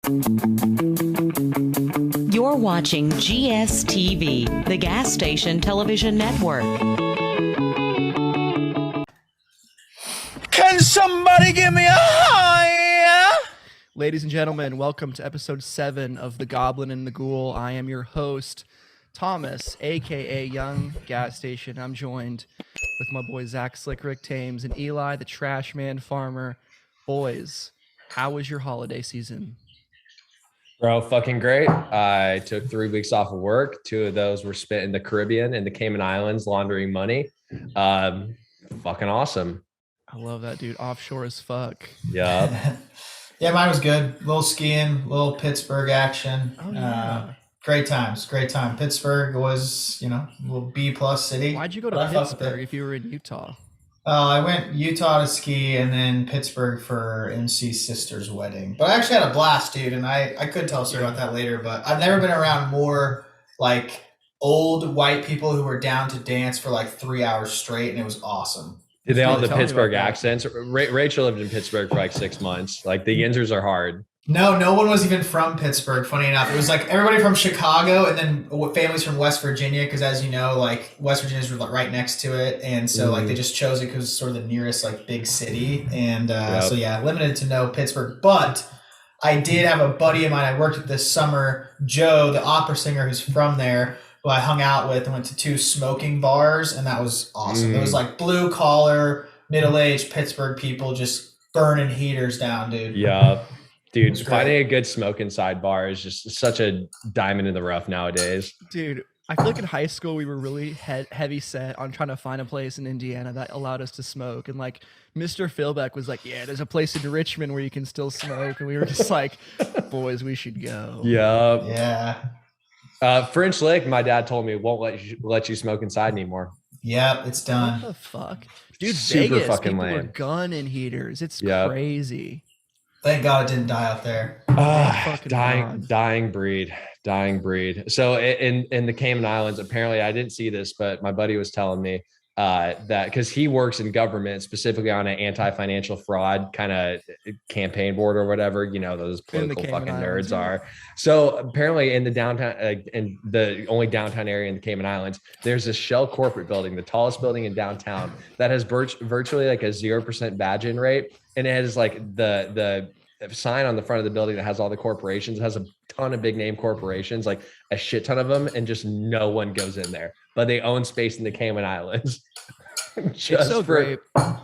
You're watching GSTV, the Gas Station Television Network. Can somebody give me a high? Ladies and gentlemen, welcome to episode 7 of The Goblin and The Ghoul. I am your host, Thomas, aka Young Gas Station. I'm joined with my boy Zach Slickrick Thames and Eli, the Trash Man Farmer. Boys, how was your holiday season? Bro, fucking great. I took 3 weeks off of work. 2 of those were spent in the Caribbean and the Cayman Islands laundering money. Fucking awesome. I love that, dude. Offshore as fuck. Yeah. Yeah, mine was good. A little skiing, a little Pittsburgh action. Oh, yeah. Great times. Great time. Pittsburgh was, a little B-plus city. Why'd you go to Pittsburgh if you were in Utah? I went Utah to ski and then Pittsburgh for MC's sister's wedding. But I actually had a blast, dude, and I could tell a story about that later, but I've never been around more, old white people who were down to dance for, 3 hours straight, and it was awesome. Did they all have the Tell me Pittsburgh about that. accents? Rachel lived in Pittsburgh for 6 months. The Yinzers are hard. No one was even from Pittsburgh, funny enough. It was everybody from Chicago and then families from West Virginia, because as you know, West Virginia's right next to it. And so they just chose it because it's sort of the nearest big city. And so yeah, limited to know Pittsburgh. But I did have a buddy of mine I worked with this summer, Joe, the opera singer who's from there, who I hung out with and went to 2 smoking bars. And that was awesome. It was blue collar, middle-aged Pittsburgh people just burning heaters down, dude. Yeah. Dude, finding a good smoking sidebar is just such a diamond in the rough nowadays. Dude, I feel like in high school we were really heavy set on trying to find a place in Indiana that allowed us to smoke. And Mr. Philbeck was like, yeah, there's a place in Richmond where you can still smoke. And we were just like, boys, we should go. Yeah. French Lick, my dad told me, won't let you smoke inside anymore. Yep, it's done. What the fuck? Dude, Super Vegas, fucking people are lame. gunning heaters. It's Yep. crazy. Thank God it didn't die out there. fucking God. Dying breed. So in the Cayman Islands, apparently I didn't see this, but my buddy was telling me that because he works in government, specifically on an anti-financial fraud kind of campaign board or whatever, those political fucking Islands, nerds yeah. are. So apparently in the downtown, in the only downtown area in the Cayman Islands, there's a Shell corporate building, the tallest building in downtown, that has virtually a 0% badge-in rate. And it has the sign on the front of the building that has all the corporations. It has a ton of big name corporations, a shit ton of them, and just no one goes in there. But they own space in the Cayman Islands. It's so great.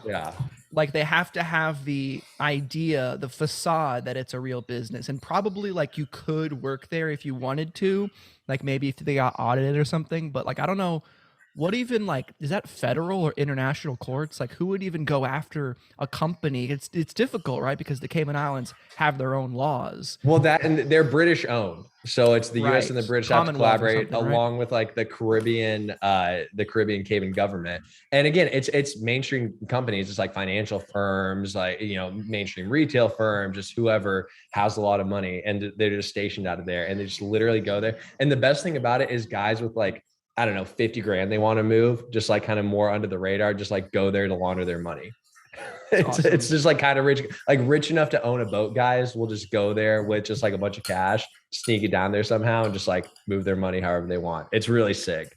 Yeah. They have to have the idea, the facade that it's a real business. And probably you could work there if you wanted to, maybe if they got audited or something. But I don't know. What even is that federal or international courts? Who would even go after a company? It's difficult, right? Because the Cayman Islands have their own laws. Well, and they're British owned, so it's the U.S. and the British have to Commonwealth or collaborate something, along with the Caribbean Cayman government. And again, it's mainstream companies, it's financial firms, mainstream retail firms, just whoever has a lot of money, and they're just stationed out of there, and they just literally go there. And the best thing about it is guys with I don't know, 50 grand they want to move, just kind of more under the radar, just go there to launder their money. It's just kind of rich enough to own a boat. Guys will just go there with just a bunch of cash, sneak it down there somehow, and just move their money however they want. It's really sick.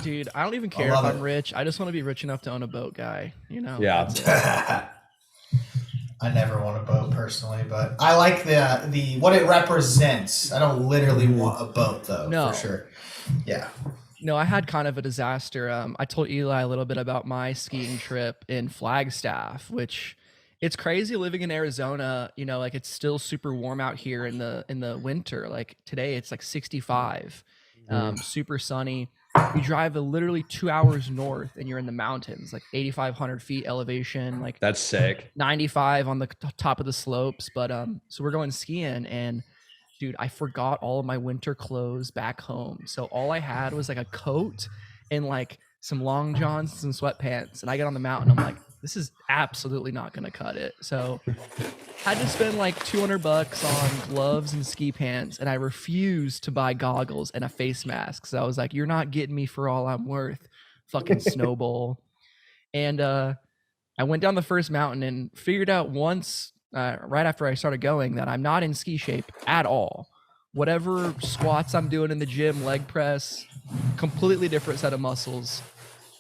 Dude, I don't even care if I'm rich. I just want to be rich enough to own a boat, guy. Yeah. I never want a boat personally, but I like the what it represents. I don't literally want a boat though, No. for sure. Yeah. No, I had kind of a disaster. I told Eli a little bit about my skiing trip in Flagstaff, which it's crazy living in Arizona. It's still super warm out here in the winter. Today it's 65, super sunny. You drive literally 2 hours north and you're in the mountains, 8,500 feet elevation, That's sick. 95 on the top of the slopes. But so we're going skiing, and dude, I forgot all of my winter clothes back home. So all I had was a coat and some long johns, some sweatpants. And I get on the mountain, I'm like, this is absolutely not going to cut it. So I had to spend $200 on gloves and ski pants. And I refused to buy goggles and a face mask. So I was like, you're not getting me for all I'm worth, fucking snowball. And I went down the first mountain and figured out once right after I started going that I'm not in ski shape at all. Whatever squats I'm doing in the gym, leg press, completely different set of muscles.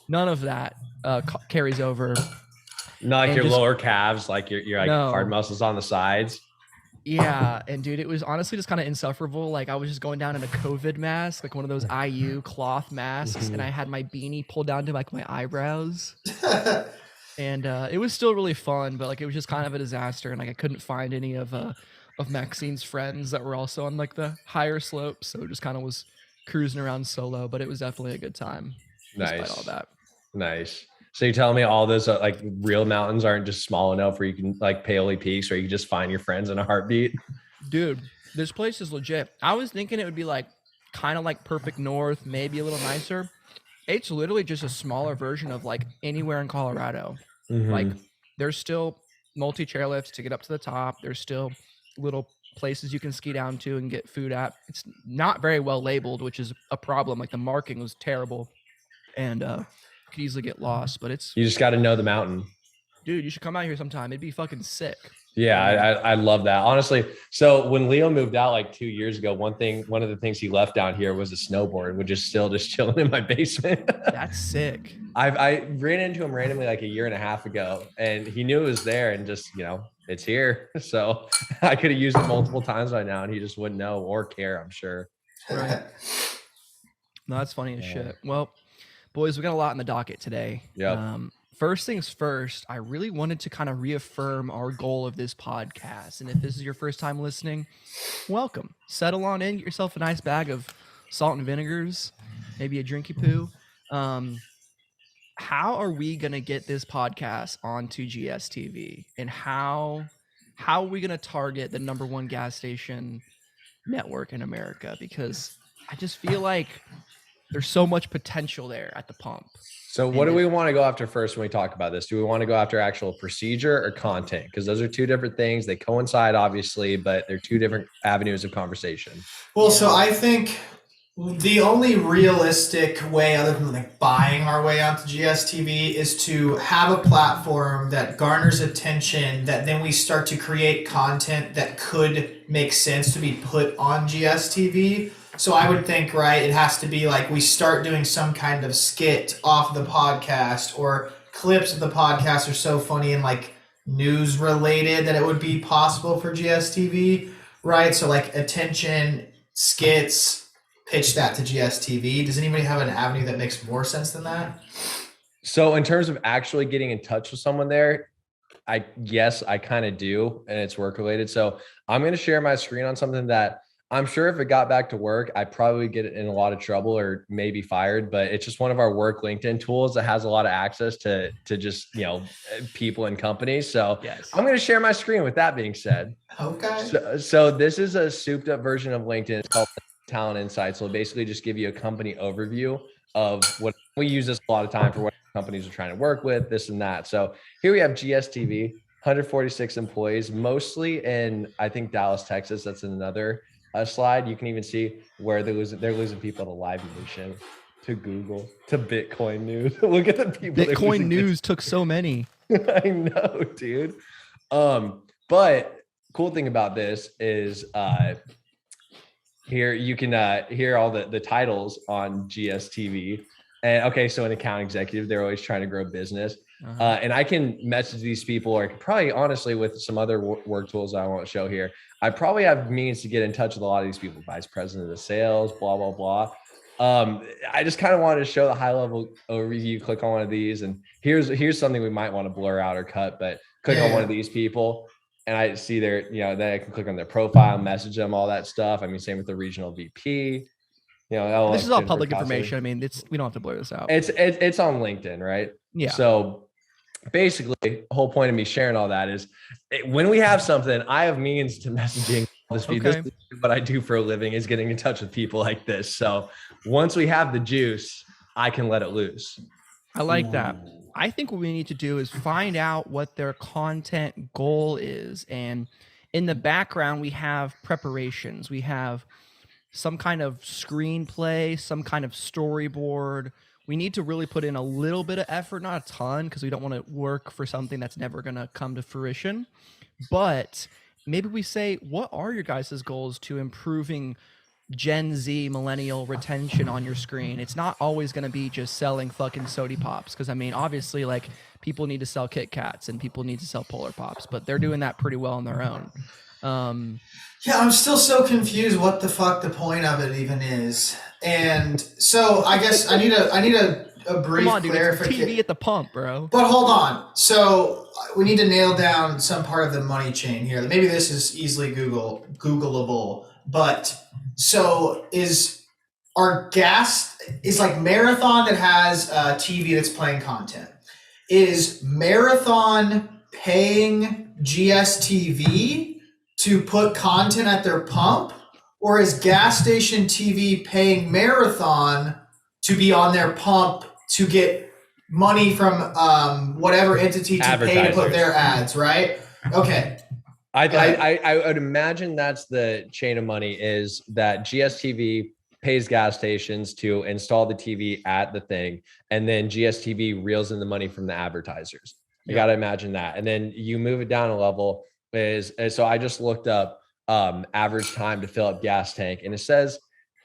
None of that carries over. Not like And your just- lower calves, like your like No. hard muscles on the sides. Yeah, and dude, it was honestly just kind of insufferable. Like I was just going down in a COVID mask, like one of those IU cloth masks, and I had my beanie pulled down to like my eyebrows. And it was still really fun, but like it was just kind of a disaster, and like I couldn't find any of Maxine's friends that were also on like the higher slopes, so it just kind of was cruising around solo. But it was definitely a good time, despite all that. Nice. So you're telling me all those like real mountains aren't just small enough where you can like Paoli Peaks where you can just find your friends in a heartbeat? Dude, this place is legit. I was thinking it would be like kind of like Perfect North, maybe a little nicer. It's literally just a smaller version of like anywhere in Colorado. Like there's still multi-chairlifts to get up to the top. There's still little places you can ski down to and get food at. It's not very well labeled, which is a problem. Like the marking was terrible and could easily get lost, but it's, you just got to know the mountain. dude, you should come out here sometime. It'd be fucking sick. Yeah, I love that. Honestly, so when Leo moved out like 2 years ago, one of the things he left down here was a snowboard, which is still just chilling in my basement. That's sick. I ran into him randomly like a year and a half ago, and he knew it was there, and just it's here. So I could have used it multiple times by now, and he just wouldn't know or care, I'm sure. Right. No, that's funny as shit. Well, boys, we got a lot in the docket today. Yeah. First things first, I really wanted to kind of reaffirm our goal of this podcast. And if this is your first time listening, welcome. Settle on in, get yourself a nice bag of salt and vinegars, maybe a drinky poo. How are we going to get this podcast onto GSTV? And how are we going to target the #1 gas station network in America? Because I just feel like there's so much potential there at the pump. So what do we want to go after first when we talk about this? Do we want to go after actual procedure or content? Because those are two different things. They coincide, obviously, but they're two different avenues of conversation. Well, so I think the only realistic way, other than like buying our way onto GSTV, is to have a platform that garners attention, that then we start to create content that could make sense to be put on GSTV. So I would think, right, it has to be like we start doing some kind of skit off the podcast, or clips of the podcast are so funny and like news related that it would be possible for GSTV, right? So like attention, skits, pitch that to GSTV. Does anybody have an avenue that makes more sense than that? So in terms of actually getting in touch with someone there, I kind of do, and it's work related. So I'm going to share my screen on something that I'm sure if it got back to work, I probably get in a lot of trouble or maybe fired, but it's just one of our work LinkedIn tools that has a lot of access to just, people and companies. So yes. I'm going to share my screen with that being said. Okay. So this is a souped up version of LinkedIn. It's called Talent Insights. So it'll basically just give you a company overview of what we use this a lot of time for, what companies are trying to work with, this and that. So here we have GSTV, 146 employees, mostly in, I think, Dallas, Texas. That's another slide. You can even see where they're losing people to Live Nation, to Google, to Bitcoin News. Look at the people. Bitcoin News took so many. I know, dude. But cool thing about this is here you can hear all the titles on GSTV. And okay, so an account executive, they're always trying to grow business. And I can message these people, or I could probably, honestly, with some other work tools I won't show here, I probably have means to get in touch with a lot of these people, vice president of sales, blah, blah, blah. I just kind of wanted to show the high level overview. Click on one of these, and here's something we might want to blur out or cut, but click on one of these people, and I see their, then I can click on their profile, message them, all that stuff. I mean, same with the regional VP. This is all public information. I mean, we don't have to blur this out. It's on LinkedIn, right? Yeah. So basically, the whole point of me sharing all that is when we have something, I have means to messaging this. Okay. This is what I do for a living, is getting in touch with people like this. So once we have the juice, I can let it loose. I like that. I think what we need to do is find out what their content goal is. And in the background, we have preparations. We have some kind of screenplay, some kind of storyboard. We need to really put in a little bit of effort, not a ton, because we don't want to work for something that's never going to come to fruition. But maybe we say, what are your guys' goals to improving Gen Z millennial retention on your screen? It's not always going to be just selling fucking Sody Pops. Because I mean, obviously, like, people need to sell Kit Kats and people need to sell Polar Pops, but they're doing that pretty well on their own. Yeah, I'm still so confused what the fuck the point of it even is. And so I guess I need a brief Come on, dude, it's clarification. TV at the pump, bro. But hold on. So we need to nail down some part of the money chain here. Maybe this is easily Googleable. But so is like Marathon that has TV that's playing content? Is Marathon paying GSTV to put content at their pump, or is gas station TV paying Marathon to be on their pump to get money from whatever entity to pay to put their ads, right? Okay. I would imagine that's the chain of money, is that GSTV pays gas stations to install the TV at the thing, and then GSTV reels in the money from the advertisers. You got to imagine that. And then you move it down a level. So I just looked up average time to fill up gas tank, and it says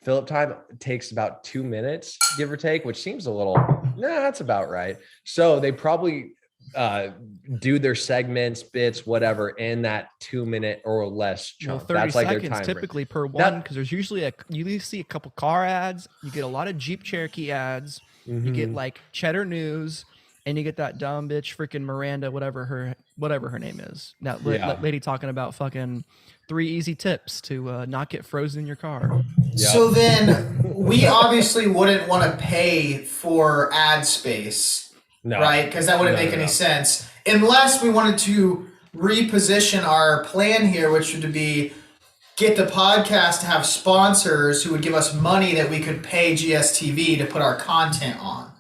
fill up time takes about 2 minutes, give or take, which seems a little, that's about right. So they probably do their segments, bits, whatever, in that 2 minute or less chunk. 30 that's like seconds their time typically per one, because there's usually you see a couple car ads, you get a lot of Jeep Cherokee ads, you get like Cheddar News, and you get that dumb bitch freaking Miranda, whatever her name is, that lady talking about fucking 3 easy tips to not get frozen in your car. Yep. So then we obviously wouldn't want to pay for ad space, right? Because that wouldn't make any sense unless we wanted to reposition our plan here, which would be get the podcast to have sponsors who would give us money that we could pay GSTV to put our content on.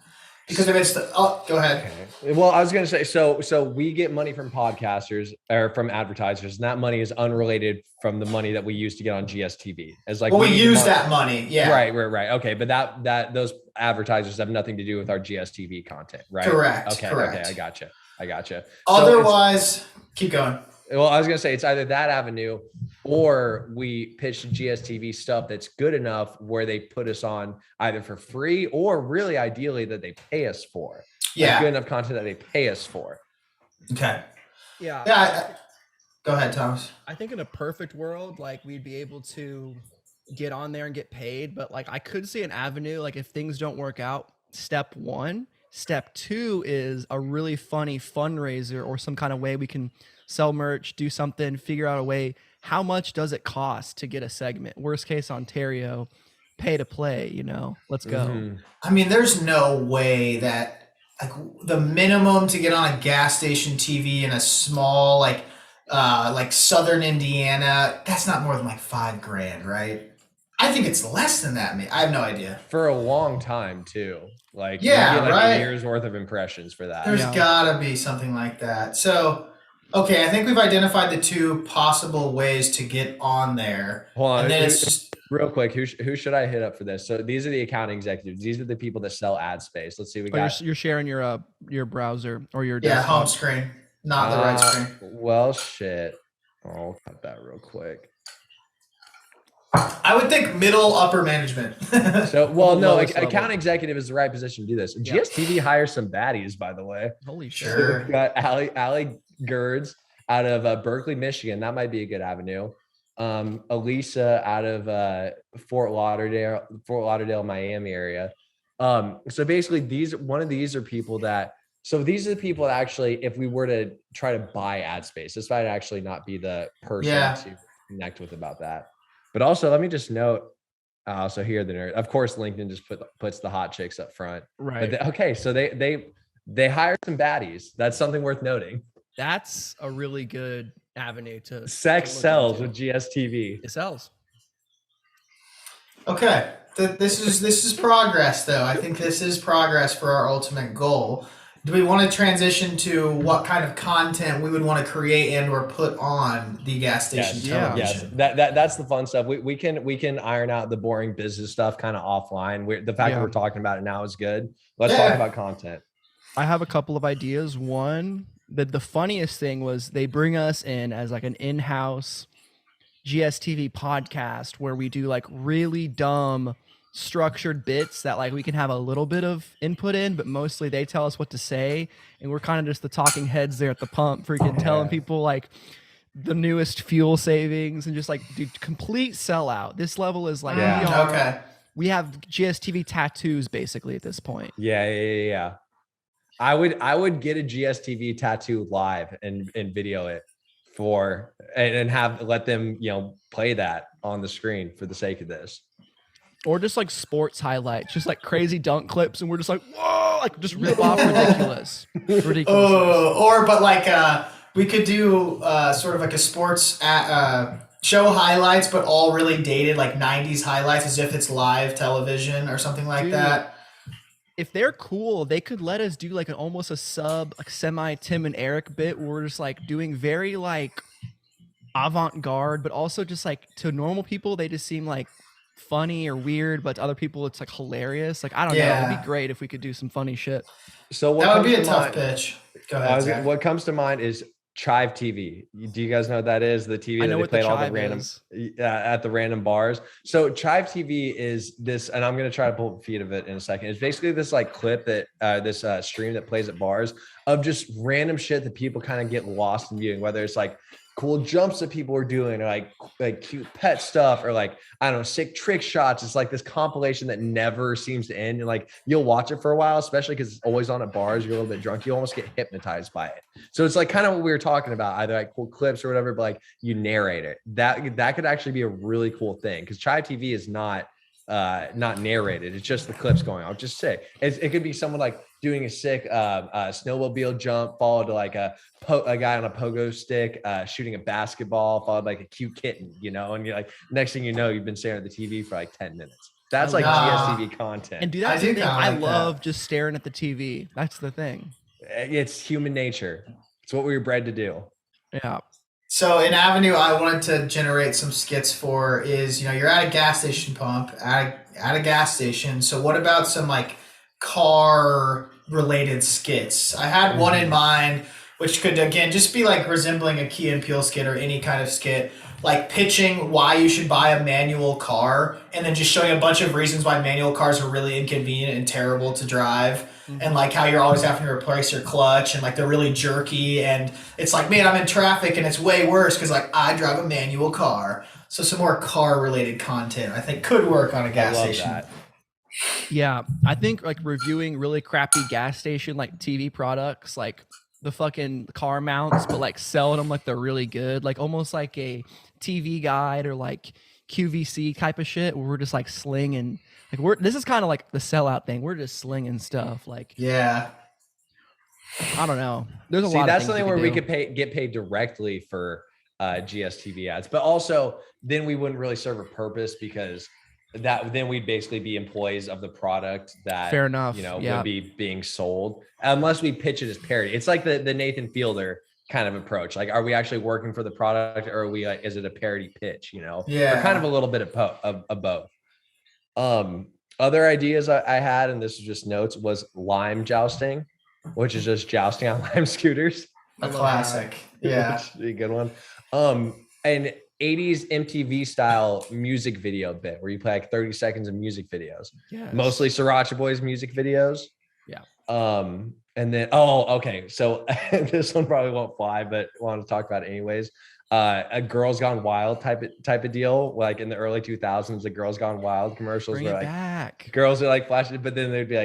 Because if it's go ahead. Okay. Well, I was going to say, so we get money from podcasters or from advertisers, and that money is unrelated from the money that we use to get on GSTV. As like, we use that money. Yeah. Right. Okay. But that those advertisers have nothing to do with our GSTV content, right? Correct. Okay. Correct. Okay. I gotcha. Otherwise, keep going. Well, I was going to say it's either that avenue or we pitch GSTV stuff that's good enough where they put us on either for free or really ideally that they pay us for. Yeah. Like good enough content that they pay us for. Okay. Yeah. Go ahead, Thomas. I think in a perfect world, like, we'd be able to get on there and get paid, but like, I could see an avenue, like, if things don't work out, step 1, step 2 is a really funny fundraiser or some kind of way we can sell merch, do something, figure out a way. How much does it cost to get a segment? Worst case Ontario, pay to play, let's go. Mm-hmm. I mean, there's no way that like the minimum to get on a gas station TV in a small, like Southern Indiana, that's not more than like $5,000, right? I think it's less than that. I have no idea. For a long time too. Like, yeah, you get right. a year's worth of impressions for that. There's gotta be something like that. So, okay, I think we've identified the 2 possible ways to get on there. Hold on, and then it's real quick. Who should I hit up for this? So these are the account executives. These are the people that sell ad space. Let's see. We got. You're sharing your browser or your desktop. Home screen, not the right screen. Well, shit. I'll cut that real quick. I would think middle upper management. Account executive is the right position to do this. Yeah. GSTV hires some baddies, by the way. Holy shit. Sure. We've got Allie Gerds out of Berkeley, Michigan. That might be a good avenue. Elisa out of Fort Lauderdale, Miami area. So basically these are people that, so these are the people that actually, if we were to try to buy ad space, this might actually not be the person to connect with about that. But also, let me just note, so here the nerd. Of course, LinkedIn just puts the hot chicks up front. Right. But so they hired some baddies. That's something worth noting. That's a really good avenue to sex sells with GSTV. It sells. Okay, this is progress, though. I think this is progress for our ultimate goal. Do we want to transition to what kind of content we would want to create and or put on the gas station television? Yes, that's the fun stuff. We can iron out the boring business stuff kind of offline. The fact that we're talking about it now is good. Let's talk about content. I have a couple of ideas. One, the funniest thing was they bring us in as like an in-house GSTV podcast where we do like really dumb structured bits that like we can have a little bit of input in, but mostly they tell us what to say, and we're kind of just the talking heads there at the pump, freaking telling people like the newest fuel savings and just like, dude, complete sellout. This level is like we have GSTV tattoos basically at this point. Yeah. I would get a GSTV tattoo live and video it and let them, play that on the screen for the sake of this. Or just like sports highlights, just like crazy dunk clips, and we're just like, whoa, like just rip off ridiculous. But like we could do sort of like a sports show highlights, but all really dated, like 90s highlights, as if it's live television or something like that. If they're cool, they could let us do like almost a semi Tim and Eric bit where we're just like doing very like avant-garde, but also just like to normal people, they just seem like funny or weird, but to other people it's like hilarious. Like, I don't know, it'd be great if we could do some funny shit. So that would be a tough pitch. Go ahead. What comes to mind is Chive TV. Do you guys know what that is? The TV that they played all the random at the random bars. So Chive TV is this, and I'm gonna try to pull up a feed of it in a second. It's basically this like clip that this stream that plays at bars of just random shit that people kind of get lost in viewing, whether it's like cool jumps that people are doing, or like cute pet stuff, or like, I don't know, sick trick shots. It's like this compilation that never seems to end. And like, you'll watch it for a while, especially because it's always on at bars. You're a little bit drunk. You almost get hypnotized by it. So it's like kind of what we were talking about, either like cool clips or whatever, but like you narrate it. That could actually be a really cool thing, because Chive TV is not narrated. It's just the clips going on. Just say it could be someone like doing a sick snowmobile jump, followed to like a guy on a pogo stick shooting a basketball, followed by like a cute kitten, and you're like, next thing you know, you've been staring at the TV for like 10 minutes. That's like GSTV content. And dude, that's the thing. I love just staring at the TV. That's the thing. It's human nature. It's what we were bred to do. Yeah. So an avenue I wanted to generate some skits for is, you're at a gas station pump, at a gas station. So what about some like car related skits? I had one in mind, which could again just be like resembling a Key and Peele skit or any kind of skit, like pitching why you should buy a manual car, and then just showing a bunch of reasons why manual cars are really inconvenient and terrible to drive. And like how you're always having to replace your clutch, and like they're really jerky, and it's like, man, I'm in traffic and it's way worse because like I drive a manual car. So some more car related content I think could work on a gas station. That. Yeah, I think like reviewing really crappy gas station like TV products, like the fucking car mounts, but like selling them like they're really good, like almost like a TV guide or like QVC type of shit where we're just like slinging. Like this is kind of like the sellout thing. We're just slinging stuff. Like, yeah, I don't know. There's a lot. That's something where we could get paid directly for GSTV ads, but also then we wouldn't really serve a purpose, because then we'd basically be employees of the product that, fair enough, would be being sold, unless we pitch it as parody. It's like the Nathan Fielder kind of approach. Like, are we actually working for the product, or are we like, is it a parody pitch? Or kind of a little bit of both. Other ideas I had, and this is just notes, was lime jousting, which is just jousting on lime scooters. A classic. Yeah. A good one. An 80s MTV style music video bit where you play like 30 seconds of music videos. Yes. Mostly Sriracha Boys music videos. Yeah. And then, okay. So this one probably won't fly, but I want to talk about it anyways. A Girls Gone Wild type of deal, like in the early 2000s, the Girls Gone Wild commercials were like back. Girls are like flashing, but then they'd be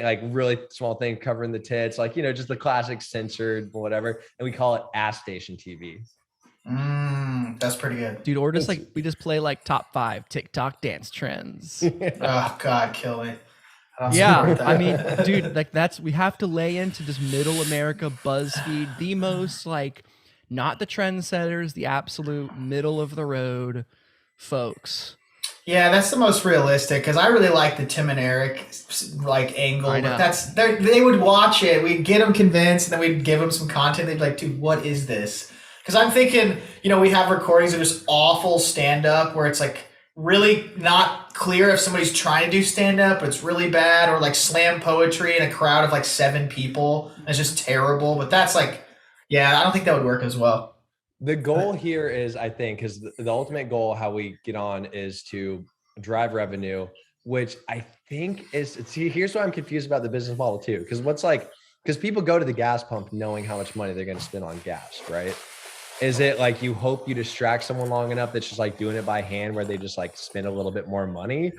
like really small thing covering the tits, like just the classic censored whatever, and we call it ass station TV. That's pretty good, dude. Or just like we just play like top 5 TikTok dance trends. Oh God, kill me. Yeah, I mean, dude, like we have to lay into just middle America BuzzFeed, the most like, not the trendsetters, the absolute middle of the road folks. Yeah, that's the most realistic, because I really like the Tim and Eric like angle. But they would watch it, we'd get them convinced, and then we'd give them some content. They'd be like, dude, what is this? Because I'm thinking, we have recordings of just awful stand-up where it's like really not clear if somebody's trying to do stand-up, but it's really bad, or like slam poetry in a crowd of like 7 people. It's just terrible. But that's like Yeah, I don't think that would work as well. The goal here is, I think, because the ultimate goal, how we get on, is to drive revenue, which I think is, see, here's why I'm confused about the business model too. Because people go to the gas pump knowing how much money they're going to spend on gas, right? Is it like you hope you distract someone long enough that's just like doing it by hand where they just like spend a little bit more money?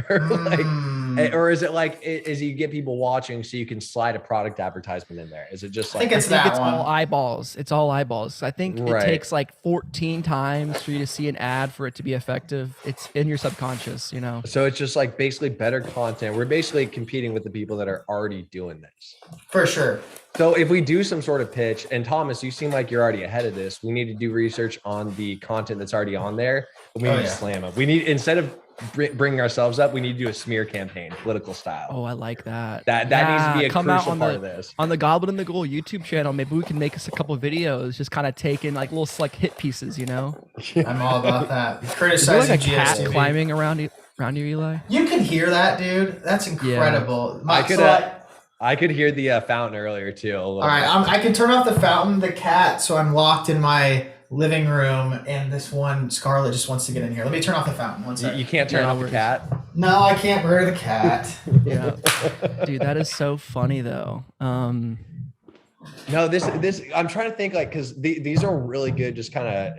Or is it like, is you get people watching so you can slide a product advertisement in there? Is it just like, I think it's all eyeballs. It's all eyeballs. I think it Right. takes like 14 times for you to see an ad for it to be effective. It's in your subconscious, you know? so it's just like basically better content. We're basically competing with the people that are already doing this. for sure. So if we do some sort of pitch, and Thomas, you seem like you're already ahead of this, we need to do research on the content that's already on there. We need to slam them. We need, instead of bringing ourselves up, we need to do a smear campaign, political style. Oh, I like that. That needs to be a crucial part of this. On the Goblin and The Ghoul YouTube channel, maybe we can make us a couple of videos, just kind of taking like little like hit pieces, you know? I'm all about that. Is there Criticizing like a cat GSTV. climbing around you, Eli? You can hear that, dude. That's incredible. I could hear the fountain earlier too. All right, I can turn off the fountain, the cat, so I'm locked in my living room, and this one Scarlet just wants to get in here. Let me turn off the fountain. One second. You can't turn off the cat. No, I can't murder the cat. Yeah, dude, that is so funny though. No, this I'm trying to think, like, because these are really good, just kind of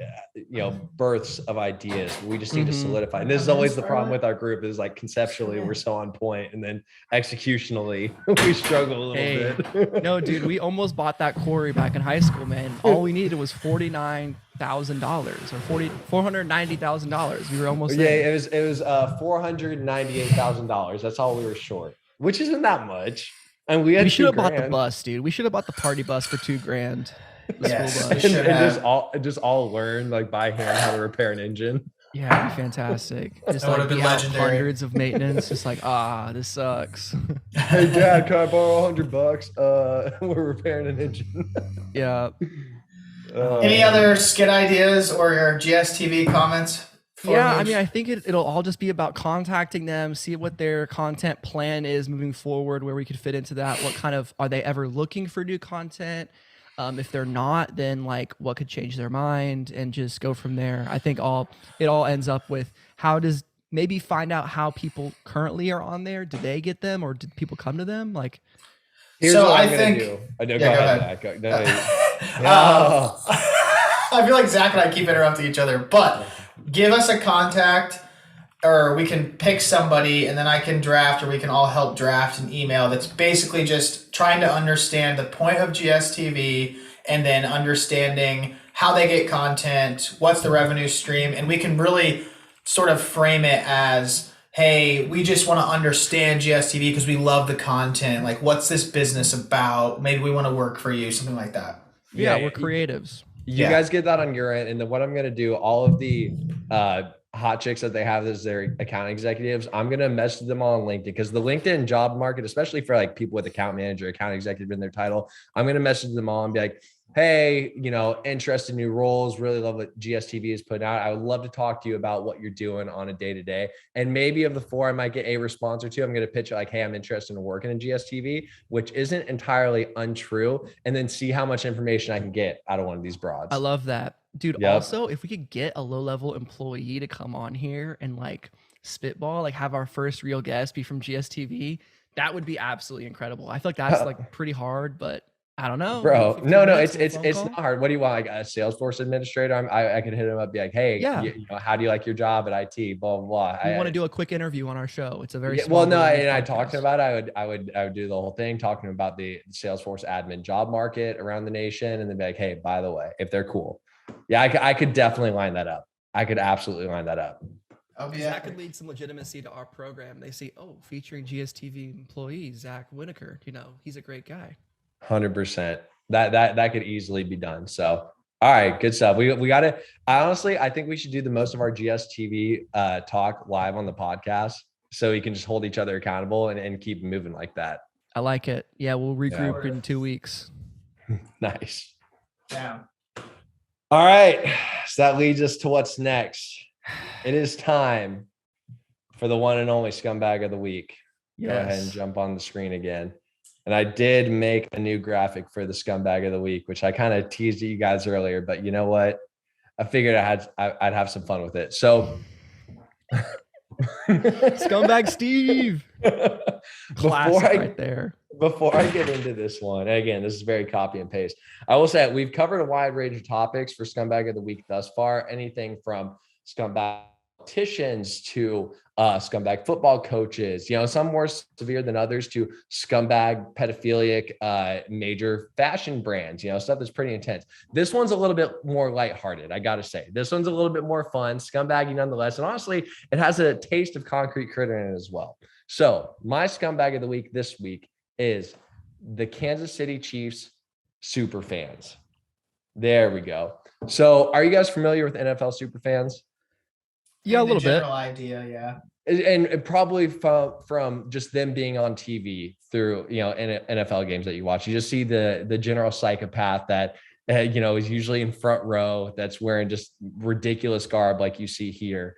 births of ideas. We just need to solidify. And this is always the problem with our group, is like conceptually we're so on point, and then executionally we struggle a little bit. No, dude, we almost bought that quarry back in high school, man. All we needed was $49,000 or $490,000. We were almost there. Yeah, it was $498,000. That's all we were short, which isn't that much. And we should have bought the bus, dude. We should have bought the party bus for $2,000. Yes, and just all learn like by hand how to repair an engine. Yeah, it'd be fantastic. Just That like would've been legendary. hundreds of maintenance. Just like, this sucks. Hey, Dad, can I borrow $100? We're repairing an engine. Yeah. Any other skit ideas or your GSTV comments? Yeah, I mean, I think it'll all just be about contacting them, see what their content plan is moving forward, where we could fit into that. What kind of, are they ever looking for new content? If they're not, then like what could change their mind, and just go from there. I think it all ends up with maybe find out how people currently are on there. Did they get them, or did people come to them? Like, here's what I'm gonna do. Go ahead. I feel like Zach and I keep interrupting each other, but give us a contact, or we can pick somebody, and then I can draft, or we can all help draft an email that's basically just trying to understand the point of GSTV, and then understanding how they get content, what's the revenue stream, and we can really sort of frame it as, hey, we just want to understand GSTV because we love the content. Like, what's this business about? Maybe we want to work for you, something like that. yeah, we're creatives. You guys get that on your end, and then what I'm gonna do, all of the hot chicks that they have as their account executives, I'm gonna message them all on LinkedIn, because the LinkedIn job market, especially for like people with account manager, account executive in their title, I'm gonna message them all and be like, hey, interested in new roles, really love what GSTV is putting out. I would love to talk to you about what you're doing on a day-to-day. And maybe of the 4, I might get a response or 2. I'm going to pitch it like, hey, I'm interested in working in GSTV, which isn't entirely untrue. And then see how much information I can get out of one of these broads. I love that. Dude, Yep. Also, if we could get a low-level employee to come on here and like spitball, like have our first real guest be from GSTV, that would be absolutely incredible. I feel like that's like pretty hard, but I don't know, bro. No, it's not hard. What do you want? Like a Salesforce administrator? I could hit him up, be like, hey, how do you like your job at IT? Blah blah blah. We want to do a quick interview on our show. It's a very I talked about it. I would do the whole thing, talking about the Salesforce admin job market around the nation, and then be like, hey, by the way, if they're cool, I could definitely line that up. I could absolutely line that up. That could lead some legitimacy to our program. They see, featuring GSTV employee Zach Winokur. He's a great guy. 100%. That could easily be done. So, all right, good stuff. We got to, I think we should do the most of our GSTV talk live on the podcast, so we can just hold each other accountable and keep moving like that. I like it. Yeah, we'll regroup in 2 weeks. Nice. Yeah. All right. So that leads us to what's next. It is time for the one and only scumbag of the week. Yes. Go ahead and jump on the screen again. And I did make a new graphic for the scumbag of the week, which I kind of teased at you guys earlier, but you know what? I figured I'd have some fun with it. So Scumbag Steve. Classic right there. Before I get into this one, again, this is very copy and paste. I will say we've covered a wide range of topics for Scumbag of the Week thus far. Anything from scumbag politicians to scumbag football coaches, some more severe than others, to scumbag pedophilic major fashion brands, stuff that's pretty intense. This one's a little bit more lighthearted, I gotta say. This one's a little bit more fun, scumbaggy nonetheless, and honestly, it has a taste of concrete critter in it as well. So my scumbag of the week this week is the Kansas City Chiefs super fans. There we go. So are you guys familiar with NFL super fans? Yeah, a little bit. General idea, yeah. And probably from just them being on TV through, NFL games that you watch. You just see the general psychopath that, is usually in front row, that's wearing just ridiculous garb like you see here,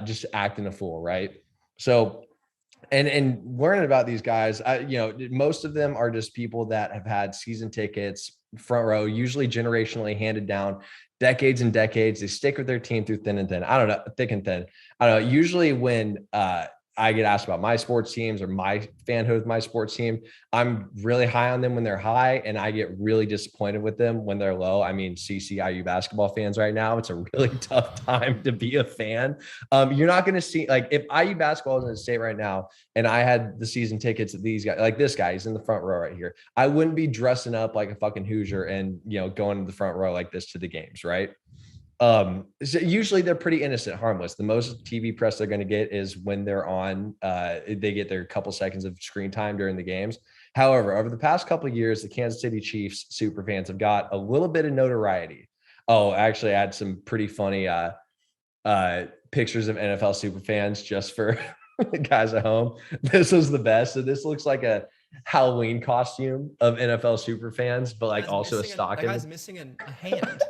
just acting a fool, right? So, and learning about these guys, most of them are just people that have had season tickets, front row, usually generationally handed down, decades and decades. They stick with their team through thick and thin. I don't know. Usually when I get asked about my sports teams or my fanhood with my sports team, I'm really high on them when they're high, and I get really disappointed with them when they're low. I mean, CCIU basketball fans right now, it's a really tough time to be a fan. You're not going to see, like, if IU basketball is in the state right now and I had the season tickets of these guys, like this guy, he's in the front row right here, I wouldn't be dressing up like a fucking Hoosier and, going to the front row like this to the games, right? So usually they're pretty innocent, harmless. The most TV press they're going to get is when they're on, they get their couple seconds of screen time during the games. However, over the past couple of years, the Kansas City Chiefs super fans have got a little bit of notoriety. Oh, actually, I had some pretty funny pictures of NFL super fans just for the guys at home. This was the best. So this looks like a Halloween costume of NFL super fans, but like also a stocking. That guy's missing a hand.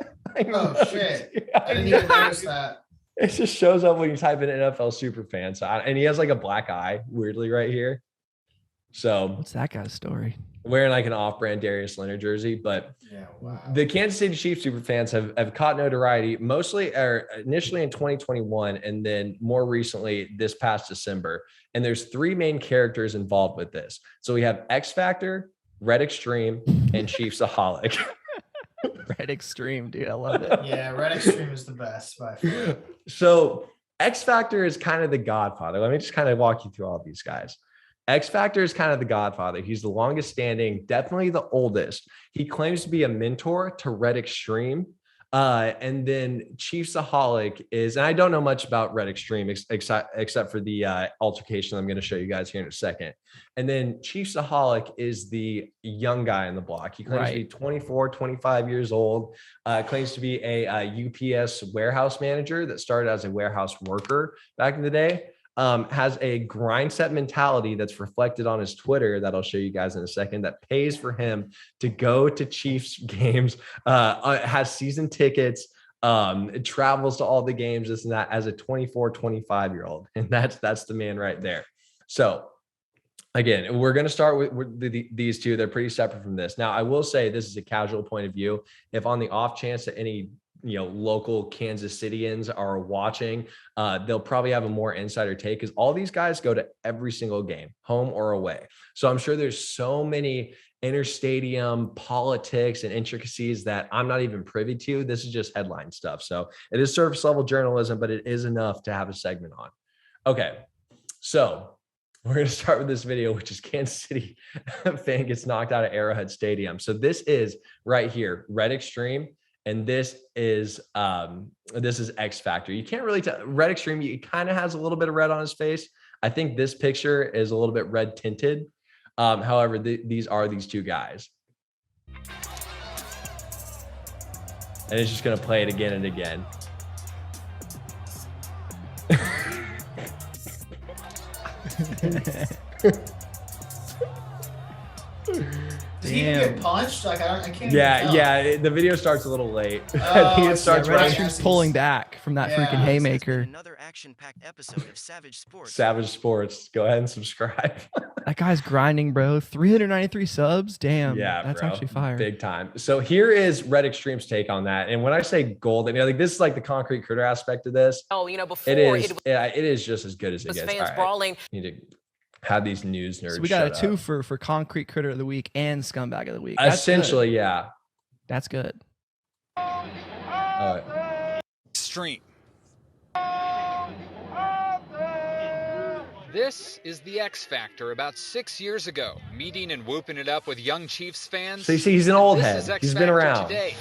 Oh shit! I didn't even notice that. It just shows up when you type in NFL super fan. So, and he has like a black eye, weirdly, right here. So, what's that guy's story? Wearing like an off-brand Darius Leonard jersey, but the Kansas City Chiefs super fans have caught notoriety mostly, or initially in 2021, and then more recently this past December. And there's three main characters involved with this. So we have X Factor, Red Extreme, and Chiefsaholic. Red Extreme, dude, I love it. Yeah, Red Extreme is the best by far. So X Factor is kind of the godfather. Let me just kind of walk you through all of these guys. X Factor is kind of the godfather. He's the longest standing, definitely the oldest. He claims to be a mentor to Red Extreme. And then Chiefsaholic is, and I don't know much about Red Extreme except for the altercation I'm going to show you guys here in a second. And then Chiefsaholic is the young guy on the block. He claims to be 24, 25 years old, claims to be a UPS warehouse manager that started as a warehouse worker back in the day. Has a grind set mentality that's reflected on his Twitter that I'll show you guys in a second, that pays for him to go to Chiefs games, has season tickets, travels to all the games, this and that, as a 24, 25-year-old. And that's the man right there. So again, we're going to start with these two. They're pretty separate from this. Now, I will say this is a casual point of view. If on the off chance that any local Kansas Cityans are watching, they'll probably have a more insider take, because all these guys go to every single game, home or away. So I'm sure there's so many interstadium politics and intricacies that I'm not even privy to. This is just headline stuff. So it is surface level journalism, but it is enough to have a segment on. Okay. So we're going to start with this video, which is Kansas City fan gets knocked out of Arrowhead Stadium. So this is right here, Red Extreme. And this is X Factor. You can't really tell. Red Extreme, he kind of has a little bit of red on his face. I think this picture is a little bit red tinted. However, these are these two guys. And it's just going to play it again and again. Did he even Damn. get punched? Like I can't. Yeah, even tell. yeah. The video starts a little late. Oh, I think I it see. starts Red right. Extreme's pulling back from that Yeah. freaking This haymaker. Another action-packed episode of Savage Sports. Savage Sports. Go ahead and subscribe. That guy's grinding, bro. 393 subs. Damn. Yeah, That's bro. actually fire. Big time. So here is Red Extreme's take on that. And when I say golden, like this is like the concrete critter aspect of this. Oh, before It is just as good as it was gets. fans All right. brawling. Need to have these news nerds. So we got a shut two up. for concrete critter of the week and scumbag of the week. That's Essentially, good. yeah. That's good. Extreme. This is the X Factor about 6 years ago, meeting and whooping it up with young Chiefs fans. So you see, he's an old This head. is X He's been Factor around. Today.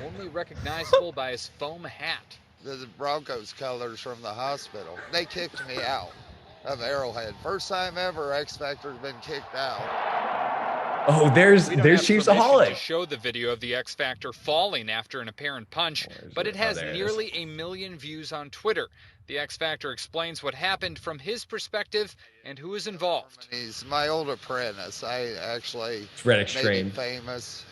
Only recognizable by his foam hat. The Broncos colors from the hospital. They kicked me out of Arrowhead. First time ever X Factor's been kicked out. Oh, there's We don't have permission Chiefsaholic. to show the video of the X Factor falling after an apparent punch, but it has there it is. nearly 1 million views on Twitter. The X Factor explains what happened from his perspective and who is involved. He's my old apprentice. I actually It's Red made Extreme. him famous.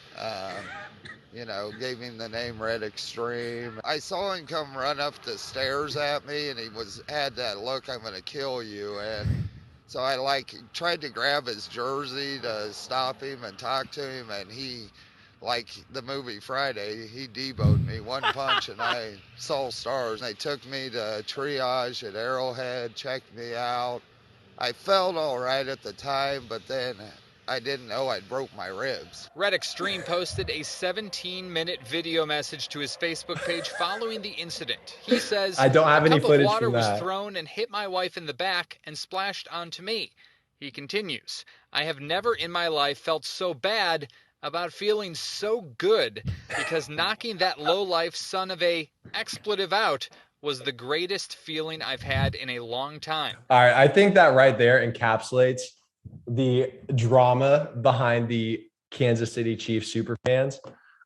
Gave him the name Red Extreme. I saw him come run up the stairs at me, and he had that look, I'm gonna kill you. And so I tried to grab his jersey to stop him and talk to him, and he, like the movie Friday, he deboed me one punch and I saw stars. They took me to triage at Arrowhead, checked me out. I felt all right at the time, but then I didn't know I'd broke my ribs. Red Extreme posted a 17-minute video message to his Facebook page following the incident. He says, I don't have any a cup footage of water from was that. thrown and hit my wife in the back and splashed onto me. He continues, I have never in my life felt so bad about feeling so good because knocking that low-life son of a expletive out was the greatest feeling I've had in a long time. All right, I think that right there encapsulates the drama behind the Kansas City Chiefs super fans.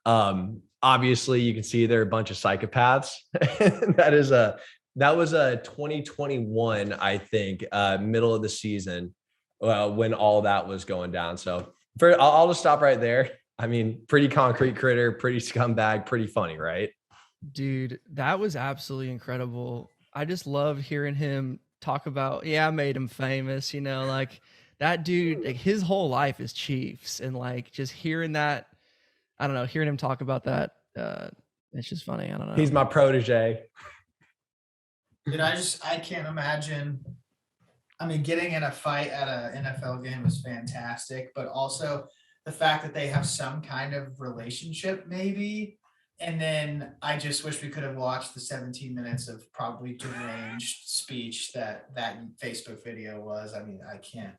Obviously, you can see they're a bunch of psychopaths. That was a 2021, I think, middle of the season when all that was going down. So I'll just stop right there. I mean, pretty concrete critter, pretty scumbag, pretty funny, right? Dude, that was absolutely incredible. I just love hearing him talk about, I made him famous, like that dude, like his whole life is Chiefs, and like just hearing that, I don't know, hearing him talk about that, it's just funny. I don't know. He's my protege. Dude, I can't imagine. I mean, getting in a fight at an NFL game is fantastic, but also the fact that they have some kind of relationship, maybe. And then I just wish we could have watched the 17 minutes of probably deranged speech that Facebook video was. I mean, I can't.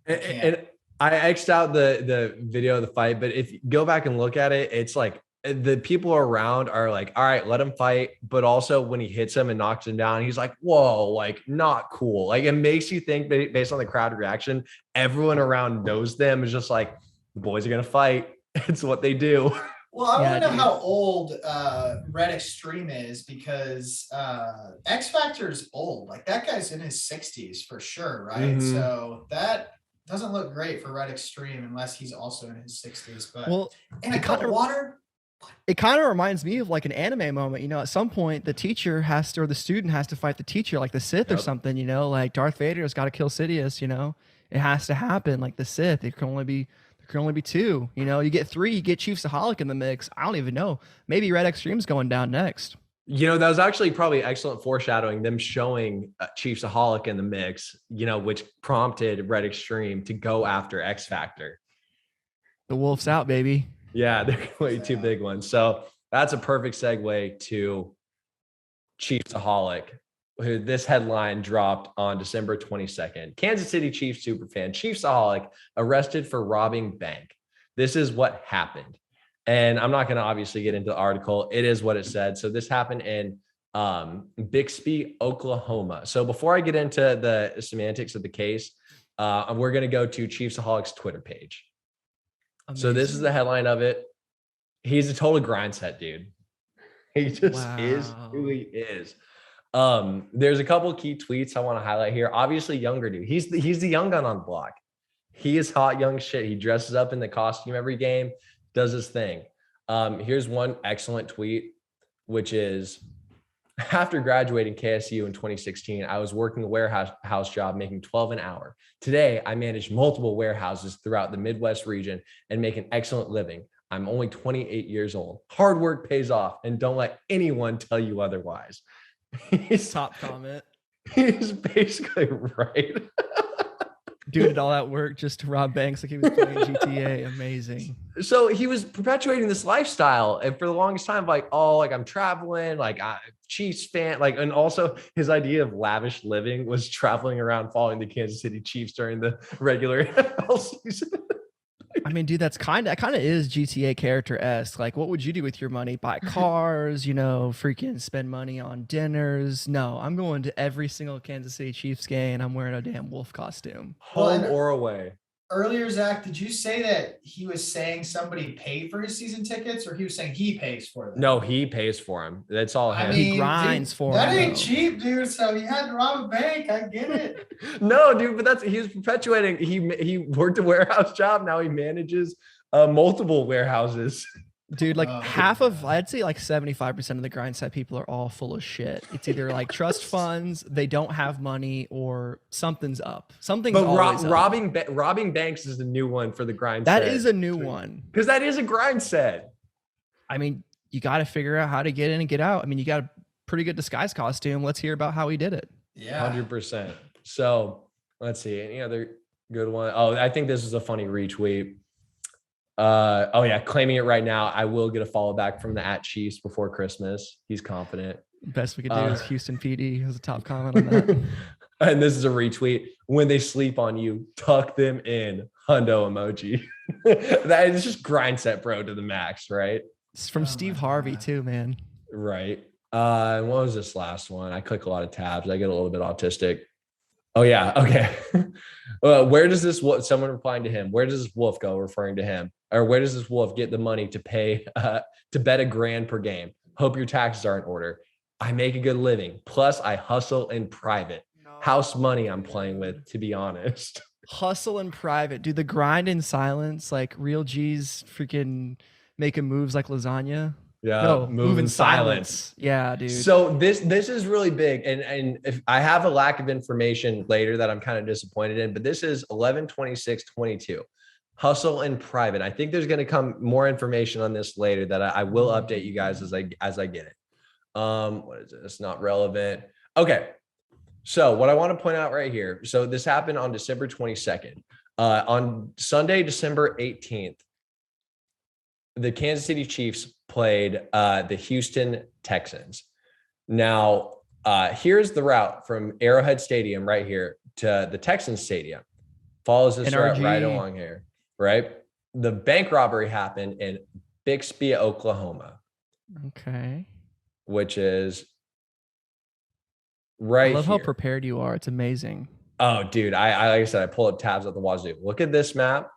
And I X'd out the video of the fight, but if you go back and look at it, it's like the people around are like, all right, let him fight. But also when he hits him and knocks him down, he's like, whoa, like not cool. Like it makes you think based on the crowd reaction, everyone around knows them is just like, the boys are going to fight. It's what they do. Well, I want to know how old Red Extreme is, because X Factor is old. Like that guy's in his 60s for sure, right? Mhm. So that doesn't look great for Red Extreme unless he's also in his 60s. But in a it cup kinda- of water. It kind of reminds me of like an anime moment, at some point the teacher has to, or the student has to fight the teacher, like the Sith or something, like Darth Vader's got to kill Sidious, it has to happen. Like the Sith, there can only be two, you get three, you get Chiefsaholic in the mix. I don't even know. Maybe Red Extreme's going down next. That was actually probably excellent foreshadowing, them showing Chiefsaholic in the mix, which prompted Red Extreme to go after X Factor. The wolf's out, baby. Yeah, they're way two big ones. So that's a perfect segue to Chiefsaholic, who this headline dropped on December 22nd. Kansas City Chiefs superfan Chiefsaholic arrested for robbing bank. This is what happened. And I'm not going to obviously get into the article. It is what it said. So this happened in Bixby, Oklahoma. So before I get into the semantics of the case, we're going to go to Chiefsaholic's Twitter page. Amazing. So this is the headline of it. He's a total grind set, dude. He just is who he is. There's a couple of key tweets I want to highlight here. Obviously, younger dude. He's the young gun on the block. He is hot young shit. He dresses up in the costume every game, does his thing. Here's one excellent tweet, which is, after graduating KSU in 2016, I was working a warehouse job making $12 an hour. Today, I manage multiple warehouses throughout the Midwest region and make an excellent living. I'm only 28 years old. Hard work pays off, and don't let anyone tell you otherwise. He's Top comment. He's basically right. Dude did all that work just to rob banks like he was playing GTA. Amazing. So he was perpetuating this lifestyle, and for the longest time, like, oh, like I'm traveling, like I'm Chiefs fan, like, and also his idea of lavish living was traveling around following the Kansas City Chiefs during the regular NFL season. I mean, dude, that kind of is GTA character-esque. Like, what would you do with your money? Buy cars, freaking spend money on dinners. No, I'm going to every single Kansas City Chiefs game and I'm wearing a damn wolf costume. Home or away. Earlier, Zach, did you say that he was saying somebody paid for his season tickets, or he was saying he pays for them? No, he pays for him. That's all him. He grinds for that him. That ain't cheap, dude. So he had to rob a bank. I get it. No, dude, but he was perpetuating. He worked a warehouse job. Now he manages multiple warehouses. Dude, like I'd say like 75% of the grind set people are all full of shit. It's either like trust funds, they don't have money, or something's up. Something's always up. Robbing banks is the new one for the grind set. That is a new one. Because that is a grind set. I mean, you got to figure out how to get in and get out. I mean, you got a pretty good disguise costume. Let's hear about how he did it. Yeah. 100%. So let's see. Any other good one? Oh, I think this is a funny retweet. Claiming it right now. I will get a follow back from the @Chiefs before Christmas. He's confident. Best we could do is Houston PD has a top comment on that. And this is a retweet. When they sleep on you, tuck them in. Hundo emoji. That is just grind set bro to the max, right? It's from Steve Harvey too, man. Right. And what was this last one? I click a lot of tabs. I get a little bit autistic. Oh yeah. Okay. Where does this wolf? Someone replying to him. Where does this wolf go? Referring to him. Or where does this wolf get the money to pay to bet $1,000 per game? Hope your taxes are in order. I make a good living. Plus, I hustle in private. House money I'm playing with, to be honest. Hustle in private. Dude, the grind in silence, like real G's freaking making moves like lasagna. Yeah, no, move in silence. Yeah, dude. So this is really big, and if I have a lack of information later that I'm kind of disappointed in, but this is 11/26/22. Hustle in private. I think there's going to come more information on this later that I will update you guys as I get it. What is it? It's not relevant. Okay. So what I want to point out right here. So this happened on December 22nd. On Sunday, December 18th, the Kansas City Chiefs played the Houston Texans. Now, here's the route from Arrowhead Stadium right here to the Texans Stadium. Follows this route right along here, right? The bank robbery happened in Bixby, Oklahoma. Okay. Which is right I love here. how prepared you are. It's amazing. Oh, dude. I like I said, I pull up tabs at the wazoo. Look at this map.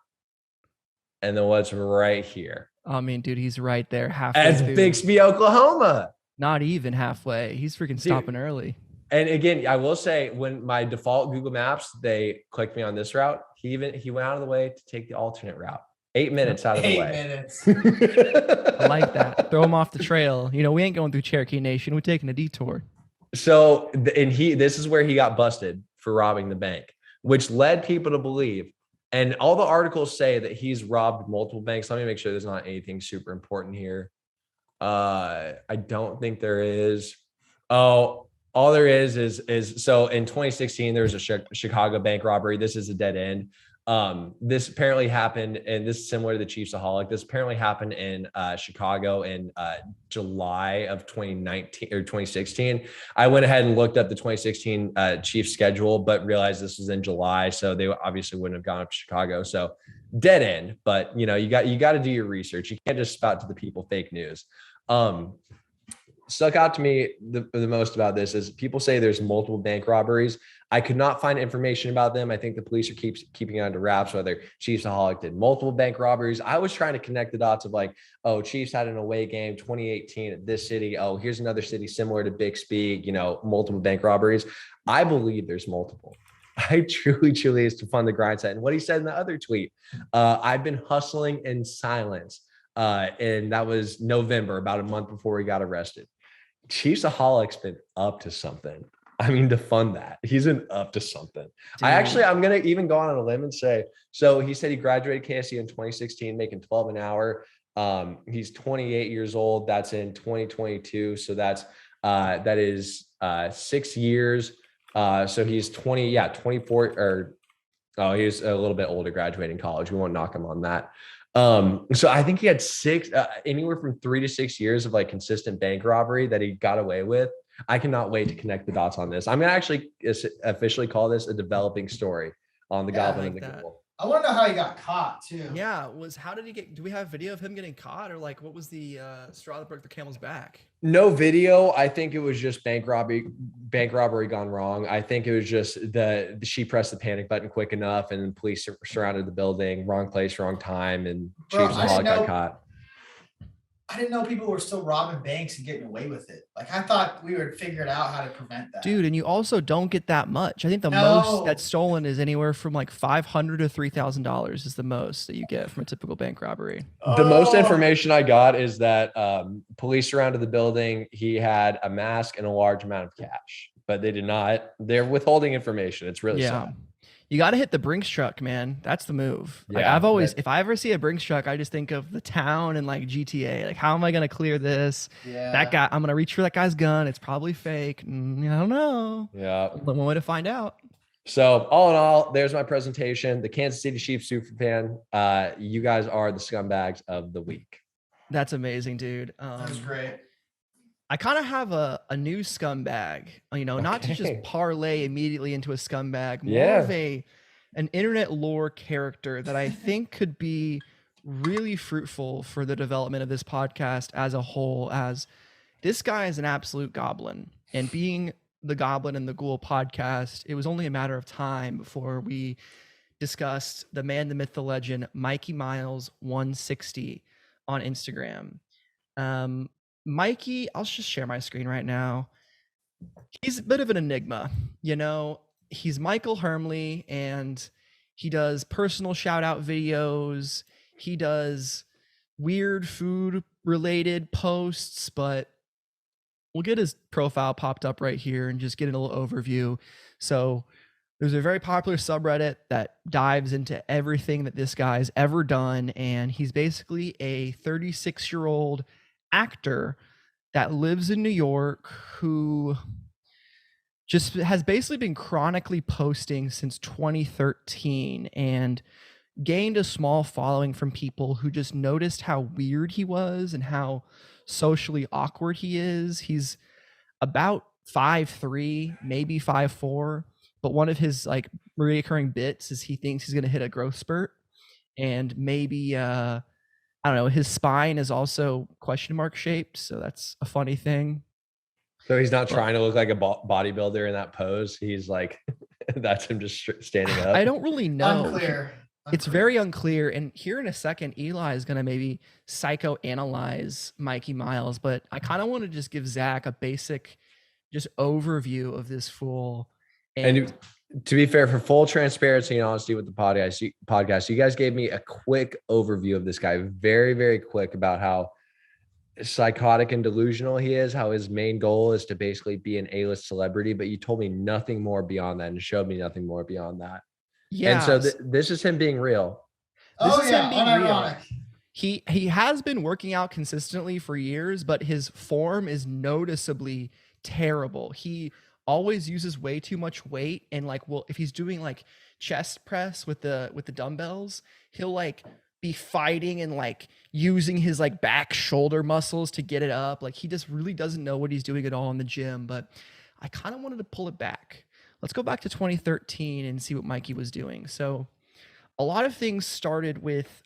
And then what's right here. I mean, dude, he's right there halfway. As Bixby, Oklahoma. Not even halfway. He's freaking stopping early. And again, I will say, when my default Google Maps, they clicked me on this route. He went out of the way to take the alternate route. 8 minutes out of the way. 8 minutes. I like that. Throw him off the trail. We ain't going through Cherokee Nation. We're taking a detour. So, this is where he got busted for robbing the bank, which led people to believe. And all the articles say that he's robbed multiple banks. Let me make sure there's not anything super important here. I don't think there is. Oh, all there is so in 2016, there was a Chicago bank robbery. This is a dead end. This apparently happened, and this is similar to the Chiefsaholic. This apparently happened in Chicago in July of 2019 or 2016. I went ahead and looked up the 2016 Chiefs schedule, but realized this was in July, so they obviously wouldn't have gone up to Chicago. So dead end. But you got to do your research. You can't just spout to the people fake news. Stuck out to me the most about this is people say there's multiple bank robberies. I could not find information about them. I think the police are keeping it under wraps, whether Chiefsaholic did multiple bank robberies. I was trying to connect the dots of like, oh, Chiefs had an away game 2018 at this city. Oh, here's another city similar to Bixby, multiple bank robberies. I believe there's multiple. I truly is to fund the grind set. And what he said in the other tweet, I've been hustling in silence. And that was November, about a month before he got arrested. Chiefsaholic's been up to something. I mean, to fund that, he's been up to something. Dude. I'm going to even go on a limb and say, so he said he graduated KSU in 2016, making 12 an hour. He's 28 years old. That's in 2022. So that is 6 years. So he's 24 or, oh, he's a little bit older, graduating college. We won't knock him on that. So I think he had anywhere from 3 to 6 years of like consistent bank robbery that he got away with. I cannot wait to connect the dots on this. I'm going to actually officially call this a developing story on the Goblin and the Ghoul. I want to know how he got caught too. Yeah, how did he get? Do we have video of him getting caught, or like what was the straw that broke the camel's back? No video. I think it was just bank robbery gone wrong. I think it was just she pressed the panic button quick enough, and police surrounded the building. Wrong place, wrong time, and Chiefsaholic got caught. I didn't know people were still robbing banks and getting away with it. Like, I thought we would figure out how to prevent that. Dude, and you also don't get that much. I think the most that's stolen is anywhere from like $500 to $3,000 is the most that you get from a typical bank robbery. The most information I got is that police surrounded the building. He had a mask and a large amount of cash, but they did not. They're withholding information. It's really sad. You got to hit the Brinks truck, man. That's the move. Like, Yeah, if I ever see a Brinks truck, I just think of the town and like GTA. Like, how am I going to clear this? Yeah. That guy, I'm going to reach for that guy's gun. It's probably fake. I don't know. Yeah. One way to find out. So all in all, there's my presentation. The Kansas City Chiefs super fan. You guys are the scumbags of the week. That's amazing, dude. That was great. I kind of have a new scumbag, not to just parlay immediately into a scumbag, more of an internet lore character that I think could be really fruitful for the development of this podcast as a whole, as this guy is an absolute goblin. And being the Goblin and the Ghoul podcast, it was only a matter of time before we discussed the man, the myth, the legend, Mikey Miles 160 on Instagram. Mikey, I'll just share my screen right now. He's a bit of an enigma. He's Michael Hermley, and he does personal shout out videos. He does weird food related posts, but we'll get his profile popped up right here and just get a little overview. So there's a very popular subreddit that dives into everything that this guy's ever done. And he's basically a 36-year-old actor that lives in New York who just has basically been chronically posting since 2013 and gained a small following from people who just noticed how weird he was and how socially awkward he is. He's about 5'3", maybe 5'4", but one of his like recurring bits is he thinks he's going to hit a growth spurt, and maybe I don't know, his spine is also question mark shaped, so that's a funny thing. So he's not trying to look like a bodybuilder in that pose. He's like, that's him just standing up. I don't really know. Unclear. It's very unclear. And here in a second, Eli is going to maybe psychoanalyze Mikey Miles, but I kind of want to just give Zach a basic just overview of this fool. And to be fair, for full transparency and honesty with the podcast, you guys gave me a quick overview of this guy, very, very quick, about how psychotic and delusional he is, how his main goal is to basically be an A-list celebrity, but you told me nothing more beyond that and showed me nothing more beyond that. Yeah. And so this is him being real. Unironic. He has been working out consistently for years, but his form is noticeably terrible. He always uses way too much weight, and if he's doing like chest press with the dumbbells, he'll like be fighting and like using his like back shoulder muscles to get it up. Like, he just really doesn't know what he's doing at all in the gym. But I kind of wanted to pull it back. Let's go back to 2013 and see what Mikey was doing. So a lot of things started with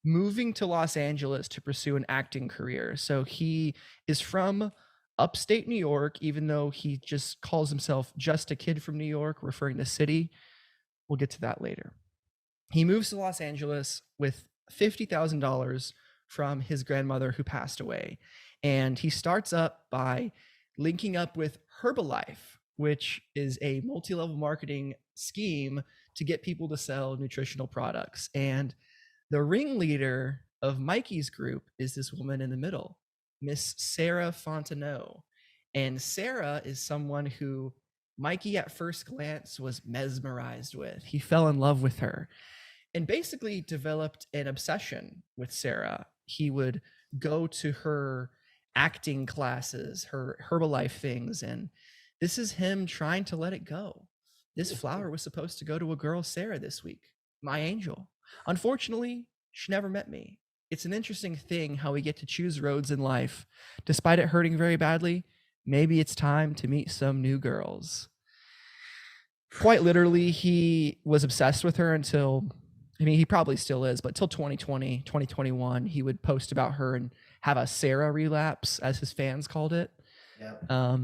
moving to Los Angeles to pursue an acting career. So he is from upstate New York, even though he just calls himself just a kid from New York, referring to city. We'll get to that later. He moves to Los Angeles with $50,000 from his grandmother who passed away. And he starts up by linking up with Herbalife, which is a multi-level marketing scheme to get people to sell nutritional products. And the ringleader of Mikey's group is this woman in the middle, Miss Sarah Fontenot. And Sarah is someone who Mikey at first glance was mesmerized with. He fell in love with her and basically developed an obsession with Sarah. He would go to her acting classes, her Herbalife things, and this is him trying to let it go. This flower was supposed to go to a girl, Sarah, this week, my angel. Unfortunately, she never met me. It's an interesting thing how we get to choose roads in life. Despite it hurting very badly, maybe it's time to meet some new girls. Quite literally, he was obsessed with her until, I mean, he probably still is, but till 2020, 2021, he would post about her and have a Sarah relapse, as his fans called it. Yeah.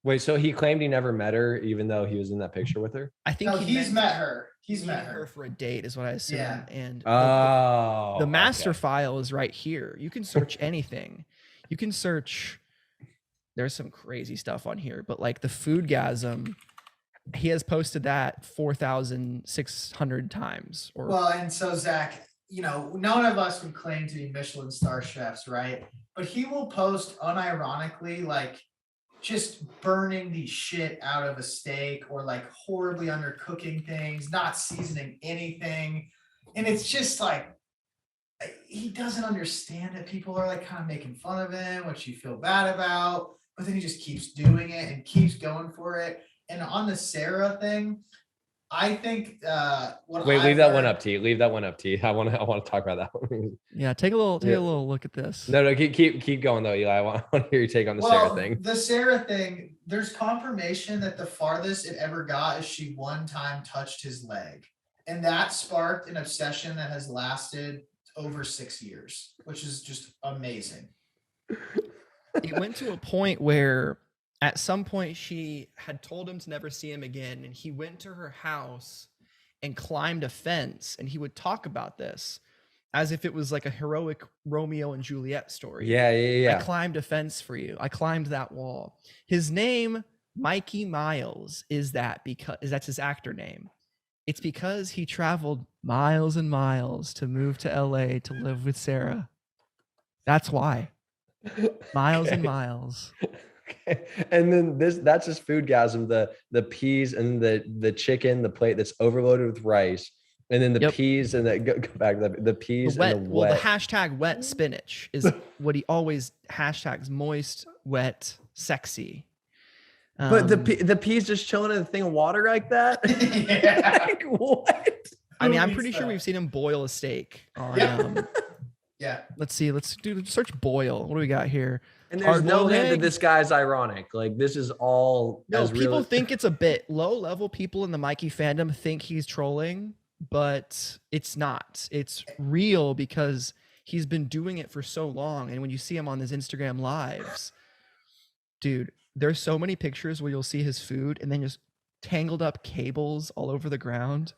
Wait, so he claimed he never met her, even though he was in that picture with her? I think he's met her. He's met her her for a date, is what I assume. Yeah. And the master file is right here. You can search anything. You can search. There's some crazy stuff on here, but like the foodgasm, he has posted that 4,600 times. Well, and so Zach, you know, none of us would claim to be Michelin star chefs, right? But he will post unironically, like just burning the shit out of a steak or like horribly undercooking things, not seasoning anything. And it's just like, he doesn't understand that people are like kind of making fun of him, which you feel bad about, but then he just keeps doing it and keeps going for it. And on the Sarah thing, I think leave that one up, T. Leave that one up, T. I want to talk about that one. Yeah, take a little look at this. No, keep going though, Eli. I want to hear your take on the Sarah thing. The Sarah thing, there's confirmation that the farthest it ever got is she one time touched his leg. And that sparked an obsession that has lasted over 6 years, which is just amazing. It went to a point where at some point she had told him to never see him again, and he went to her house and climbed a fence, and he would talk about this as if it was like a heroic Romeo and Juliet story. Yeah. I climbed a fence for you. I climbed that wall. His name, Mikey Miles, is that because that's his actor name. It's because he traveled miles and miles to move to LA to live with Sarah. That's why. Miles and miles. Okay. And then that's his foodgasm, the peas and the chicken, the plate that's overloaded with rice, and then the peas and go back the peas and the wet. Well, the hashtag wet spinach is what he always hashtags: moist, wet, sexy. But the peas just chilling in a thing of water like that? Yeah. Like, what? I mean, I'm pretty sure we've seen him boil a steak on Yeah. Let's search boil. What do we got here? And there's no hint that this guy's ironic. Like, this is all. No, people think it's a bit. Low level people in the Mikey fandom think he's trolling, but it's not. It's real because he's been doing it for so long. And when you see him on his Instagram lives, dude, there's so many pictures where you'll see his food and then just tangled up cables all over the ground.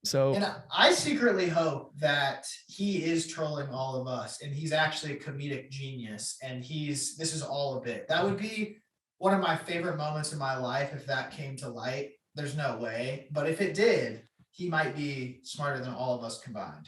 So, and I secretly hope that he is trolling all of us and he's actually a comedic genius and this is all a bit. That would be one of my favorite moments in my life if that came to light. There's no way, but if it did, he might be smarter than all of us combined.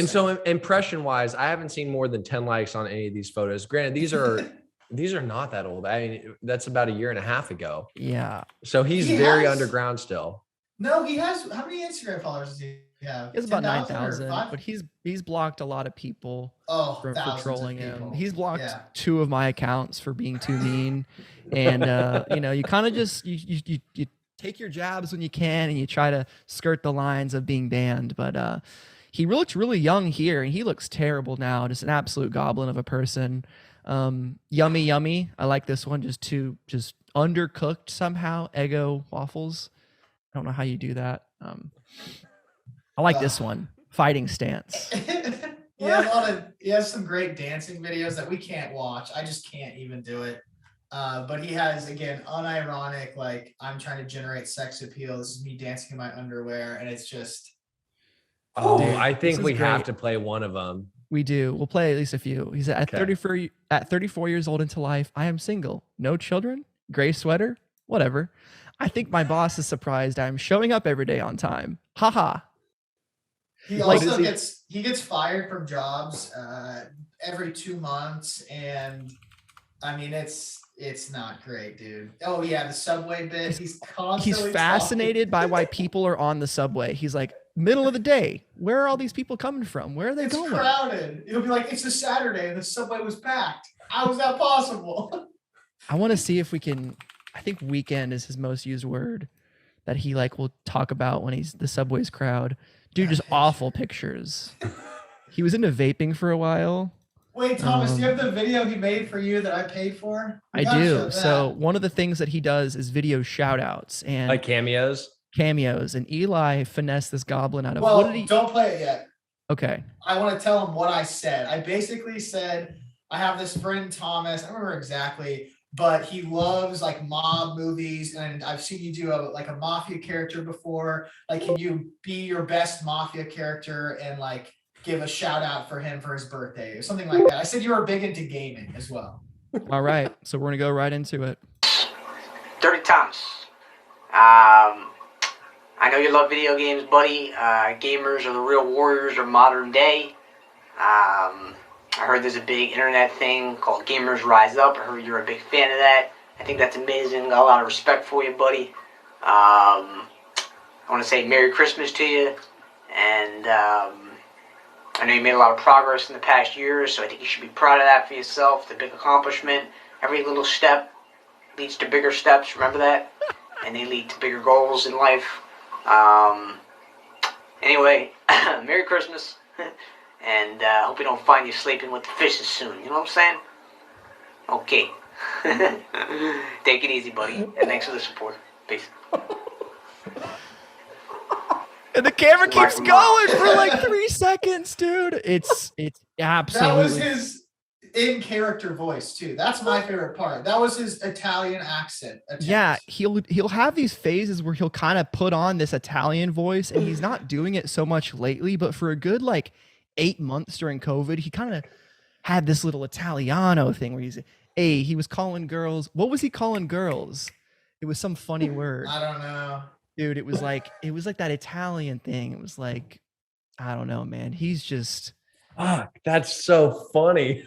So impression wise, I haven't seen more than 10 likes on any of these photos. Granted, these are not that old. I mean, that's about a year and a half ago. Yeah. So he's very underground still. No, he has. How many Instagram followers does he have? He has about 9,000, but he's blocked a lot of people for trolling him. He's blocked 2 of my accounts for being too mean, and you kind of just you take your jabs when you can, and you try to skirt the lines of being banned. But he looks really young here, and he looks terrible now. Just an absolute goblin of a person. Yummy. I like this one. Just undercooked somehow. Eggo waffles. I don't know how you do that. I like this one. Fighting stance. He has some great dancing videos that we can't watch. I just can't even do it. But he has, again, unironic, like, I'm trying to generate sex appeal. This is me dancing in my underwear. And it's just. I think we have to play one of them. We do. We'll play at least a few. He said, at 34 years old into life, I am single. No children. Gray sweater. whatever. I think my boss is surprised I'm showing up every day on time. Haha. He also gets fired from jobs every 2 months, and I mean it's not great, dude. Oh yeah, the subway bit. He's fascinated by why people are on the subway. He's like, middle of the day, where are all these people coming from? Where are they going? It's crowded. It'll be like, it's a Saturday and the subway was packed. How is that possible? I want to see if we can. I think weekend is his most used word that he like will talk about when he's the subway's crowd. Dude, just awful pictures. He was into vaping for a while. Wait, Thomas, do you have the video he made for you that I paid for? I do. So one of the things that he does is video shout outs and like cameos. And Eli finessed this goblin out of don't play it yet. Okay. I want to tell him what I said. I basically said, I have this friend Thomas, I don't remember exactly, but he loves like mob movies, and I've seen you do a mafia character before. Like, can you be your best mafia character and like give a shout out for him for his birthday or something like that? I said you were big into gaming as well. All right, so we're gonna go right into it. Dirty Thomas. I know you love video games, buddy. Gamers are the real warriors of modern day. I heard there's a big internet thing called Gamers Rise Up. I heard you're a big fan of that. I think that's amazing. Got a lot of respect for you, buddy. I want to say Merry Christmas to you. And I know you made a lot of progress in the past year, so I think you should be proud of that for yourself. The big accomplishment. Every little step leads to bigger steps. Remember that? And they lead to bigger goals in life. Anyway, Merry Christmas. And hope we don't find you sleeping with the fishes soon. You know what I'm saying? Okay. Take it easy, buddy. And thanks for the support. Peace. And the camera keeps going for like 3 seconds, dude. It's absolutely. That was his in-character voice too. That's my favorite part. That was his Italian accent. Yeah, he'll have these phases where he'll kind of put on this Italian voice, and he's not doing it so much lately, but for a good like 8 months during COVID, he kind of had this little Italiano thing where he was calling girls. What was he calling girls? It was some funny word. I don't know. Dude, it was like that Italian thing. It was like, I don't know, man. He's just that's so funny.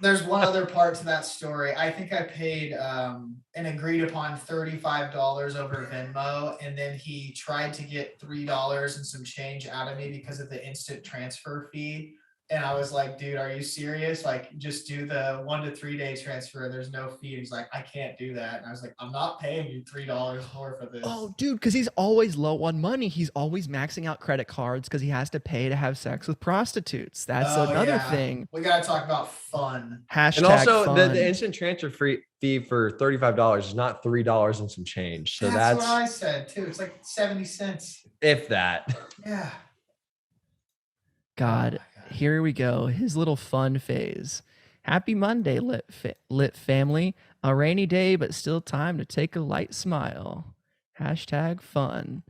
There's one other part to that story. I think I paid an agreed upon $35 over Venmo, and then he tried to get $3 and some change out of me because of the instant transfer fee. And I was like, dude, are you serious? Like, just do the 1 to 3 day transfer. There's no fee. He's like, I can't do that. And I was like, I'm not paying you $3 more for this. Oh, dude, because he's always low on money. He's always maxing out credit cards because he has to pay to have sex with prostitutes. That's another thing. We got to talk about fun. Hashtag and also fun. the instant transfer fee for $35 is not $3 and some change. So that's what I said too. It's like 70 cents. If that. Yeah. God. Here we go. His little fun phase. Happy Monday, lit family. A rainy day, but still time to take a light smile. Hashtag fun.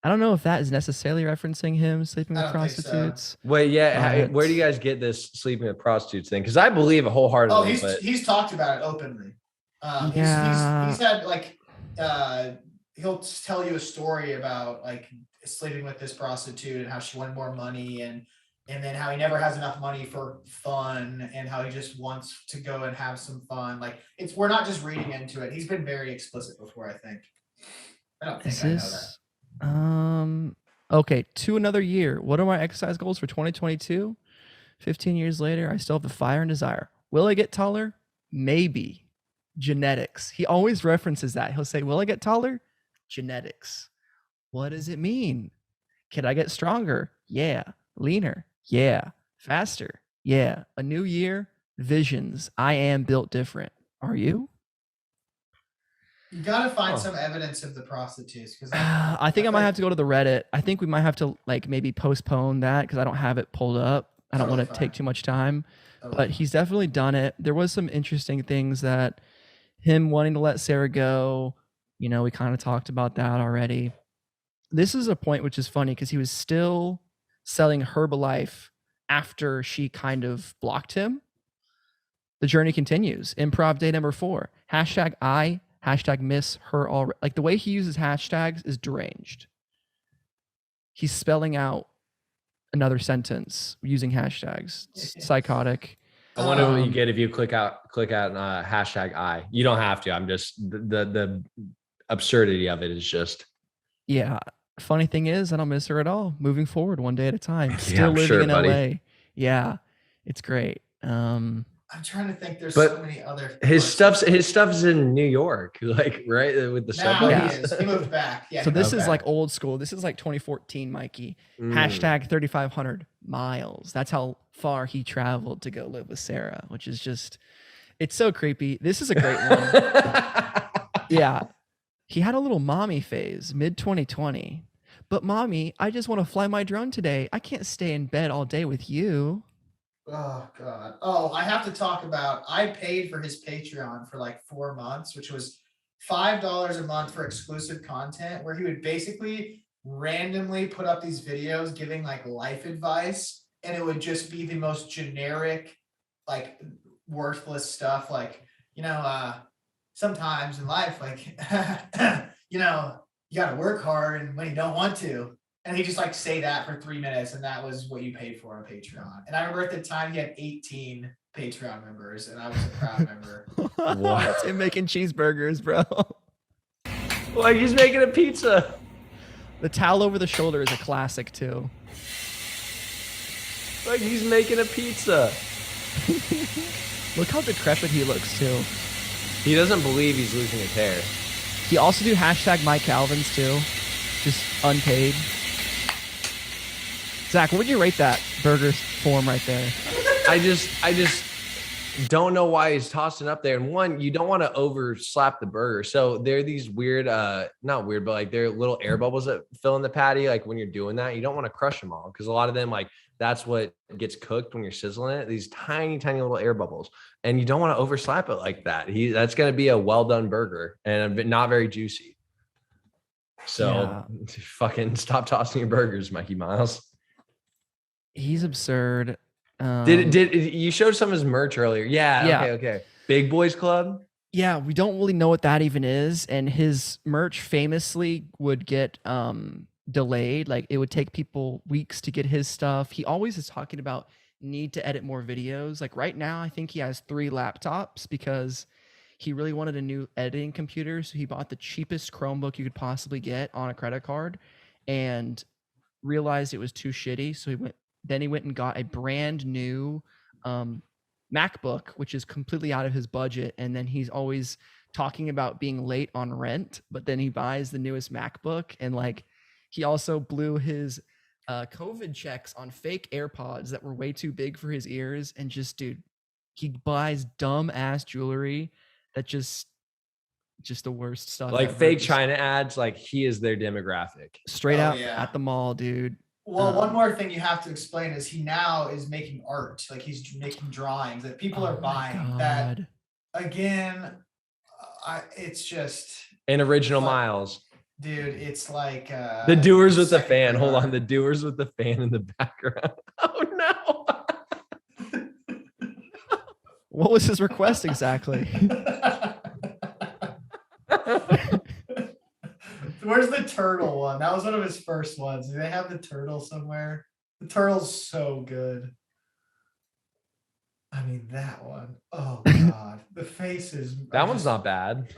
I don't know if that is necessarily referencing him sleeping with prostitutes. So. Wait, yeah. Where do you guys get this sleeping with prostitutes thing? Because I believe it wholeheartedly. He's talked about it openly. Yeah. He's had like he'll tell you a story about like sleeping with this prostitute and how she wanted more money and then how he never has enough money for fun and how he just wants to go and have some fun. Like we're not just reading into it. He's been very explicit before, I think. I don't think I know that. Okay, to another year. What are my exercise goals for 2022? 15 years later, I still have the fire and desire. Will I get taller? Maybe. Genetics. He always references that. He'll say, will I get taller? Genetics. What does it mean? Can I get stronger? Yeah. Leaner? Yeah. Faster? Yeah. A new year? Visions. I am built different. Are you? You gotta find some evidence of the prostitutes because I think I might have to go to the Reddit. I think we might have to like maybe postpone that because I don't have it pulled up. I don't want to take too much time, but he's definitely done it. There was some interesting things that him wanting to let Sarah go. You know, we kind of talked about that already. This is a point which is funny because he was still selling Herbalife after she kind of blocked him. The journey continues. Improv day number 4. Hashtag I Hashtag miss her already. Like the way he uses hashtags is deranged. He's spelling out another sentence using hashtags. It's psychotic. I wonder what you get if you click out hashtag I. You don't have to. I'm just the absurdity of it is just. Yeah. Funny thing is, I don't miss her at all. Moving forward one day at a time. Still living in LA. Yeah. It's great. I'm trying to think. There's so many other. His stuff's in New York, like right with the subways. He moved back. Yeah. So this is like old school. This is like 2014, Mikey. Hashtag 3,500 miles. That's how far he traveled to go live with Sarah, which is just, it's so creepy. This is a great one. Yeah. He had a little mommy phase mid 2020. But mommy, I just want to fly my drone today. I can't stay in bed all day with you. Oh God. Oh, I have to talk about, I paid for his Patreon for like 4 months, which was $5 a month for exclusive content, where he would basically randomly put up these videos giving like life advice, and it would just be the most generic, like worthless stuff. Like, sometimes in life, like, you got to work hard and when you don't want to. And he just like say that for 3 minutes, and that was what you paid for on Patreon. And I remember at the time he had 18 Patreon members, and I was a proud member. What? Him making cheeseburgers, bro. Like he's making a pizza. The towel over the shoulder is a classic too. Like he's making a pizza. Look how decrepit he looks too. He doesn't believe he's losing his hair. He also do hashtag Mike Calvin's too, just unpaid. Zach, what would you rate that burger form right there? I just don't know why he's tossing up there. And one, you don't want to over slap the burger. So they're these weird, not weird, but like they're little air bubbles that fill in the patty. Like when you're doing that, you don't want to crush them all, because a lot of them, like that's what gets cooked when you're sizzling it. These tiny, tiny little air bubbles, and you don't want to over slap it like that. That's going to be a well done burger and not very juicy. So fucking stop tossing your burgers, Mikey Miles. He's absurd. Did you showed some of his merch earlier? Yeah. Okay. Big Boys Club. Yeah, we don't really know what that even is, and his merch famously would get delayed. Like it would take people weeks to get his stuff. He always is talking about need to edit more videos. Like right now, I think he has 3 laptops because he really wanted a new editing computer. So he bought the cheapest Chromebook you could possibly get on a credit card, and realized it was too shitty. So he went and got a brand new MacBook, which is completely out of his budget. And then he's always talking about being late on rent, but then he buys the newest MacBook. And like, he also blew his COVID checks on fake AirPods that were way too big for his ears. And just, dude, he buys dumb ass jewelry that just the worst stuff. Like fake China ads. Like he is their demographic. Straight out at the mall, dude. Well, one more thing you have to explain is he now is making art. Like he's making drawings that people are buying. That again, it's just an original Miles. Dude, it's like the doers with the fan. Hold on, the doers with the fan in the background. Oh no. What was his request exactly? Where's the turtle one? That was one of his first ones. Do they have the turtle somewhere? The turtle's so good. I mean, that one. Oh God, the faces. That one's not bad,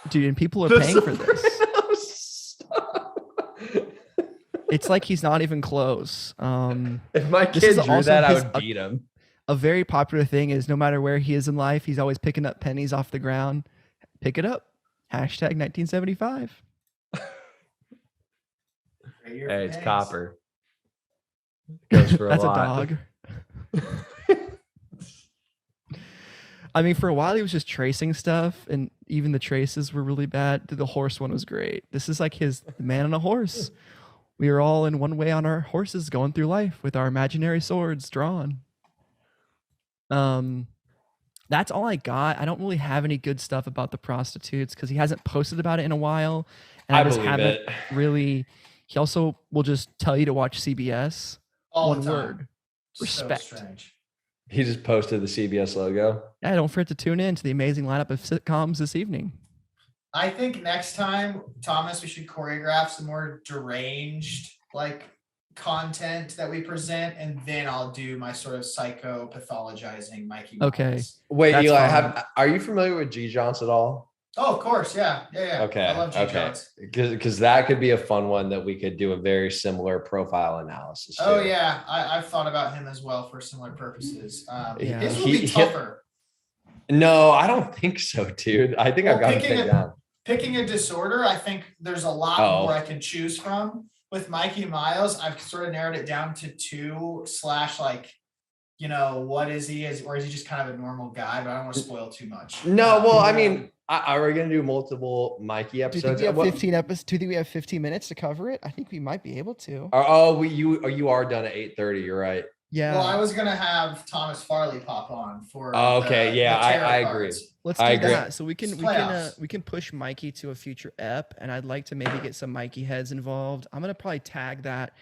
dude. And people are paying for this. It's like he's not even close. If my kid drew that, I would beat him. A very popular thing is no matter where he is in life, he's always picking up pennies off the ground. Pick it up. Hashtag 1975. Hey, it's copper. Goes for That's a dog. I mean, for a while he was just tracing stuff, and even the traces were really bad. The horse one was great. This is like his man on a horse. We are all in one way on our horses going through life with our imaginary swords drawn. That's all I got. I don't really have any good stuff about the prostitutes because he hasn't posted about it in a while. And I just haven't really. He also will just tell you to watch CBS. All the time. Word. Respect. So strange. He just posted the CBS logo. Yeah, don't forget to tune in to the amazing lineup of sitcoms this evening. I think next time, Thomas, we should choreograph some more deranged like content that we present, and then I'll do my sort of psycho pathologizing Mikey Miles. Okay. Wait, That's Eli, fine. are you familiar with G John's at all? Oh, of course, yeah. Okay. I love G Johns. Because that could be a fun one that we could do a very similar profile analysis. Oh too. yeah, I've thought about him as well for similar purposes. Yeah. His will be tougher. No, I don't think so, dude. I think I've got him picked down. Picking a disorder, I think there's a lot more I can choose from. With Mikey Miles, I've sort of narrowed it down to 2 / like, what is he? Or is he just kind of a normal guy? But I don't want to spoil too much. No, well, I mean, are we going to do multiple Mikey episodes? Do you think we have 15 episodes? Do you think we have 15 minutes to cover it? I think we might be able to. You are done at 8:30. You're right. Yeah. Well, I was gonna have Thomas Farley pop on for. Okay. I agree. Let's do that. So we can push Mikey to a future ep, and I'd like to maybe get some Mikey heads involved. I'm gonna probably tag that,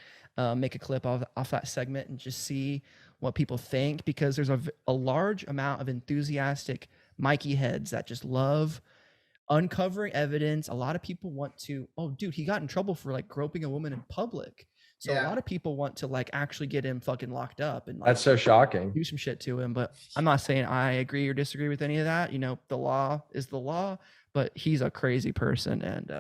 make a clip off that segment, and just see what people think, because there's a large amount of enthusiastic Mikey heads that just love uncovering evidence. A lot of people want to. Oh, dude, he got in trouble for like groping a woman in public. So a lot of people want to like actually get him fucking locked up and like, that's so shocking. Do some shit to him. But I'm not saying I agree or disagree with any of that. The law is the law, but he's a crazy person. And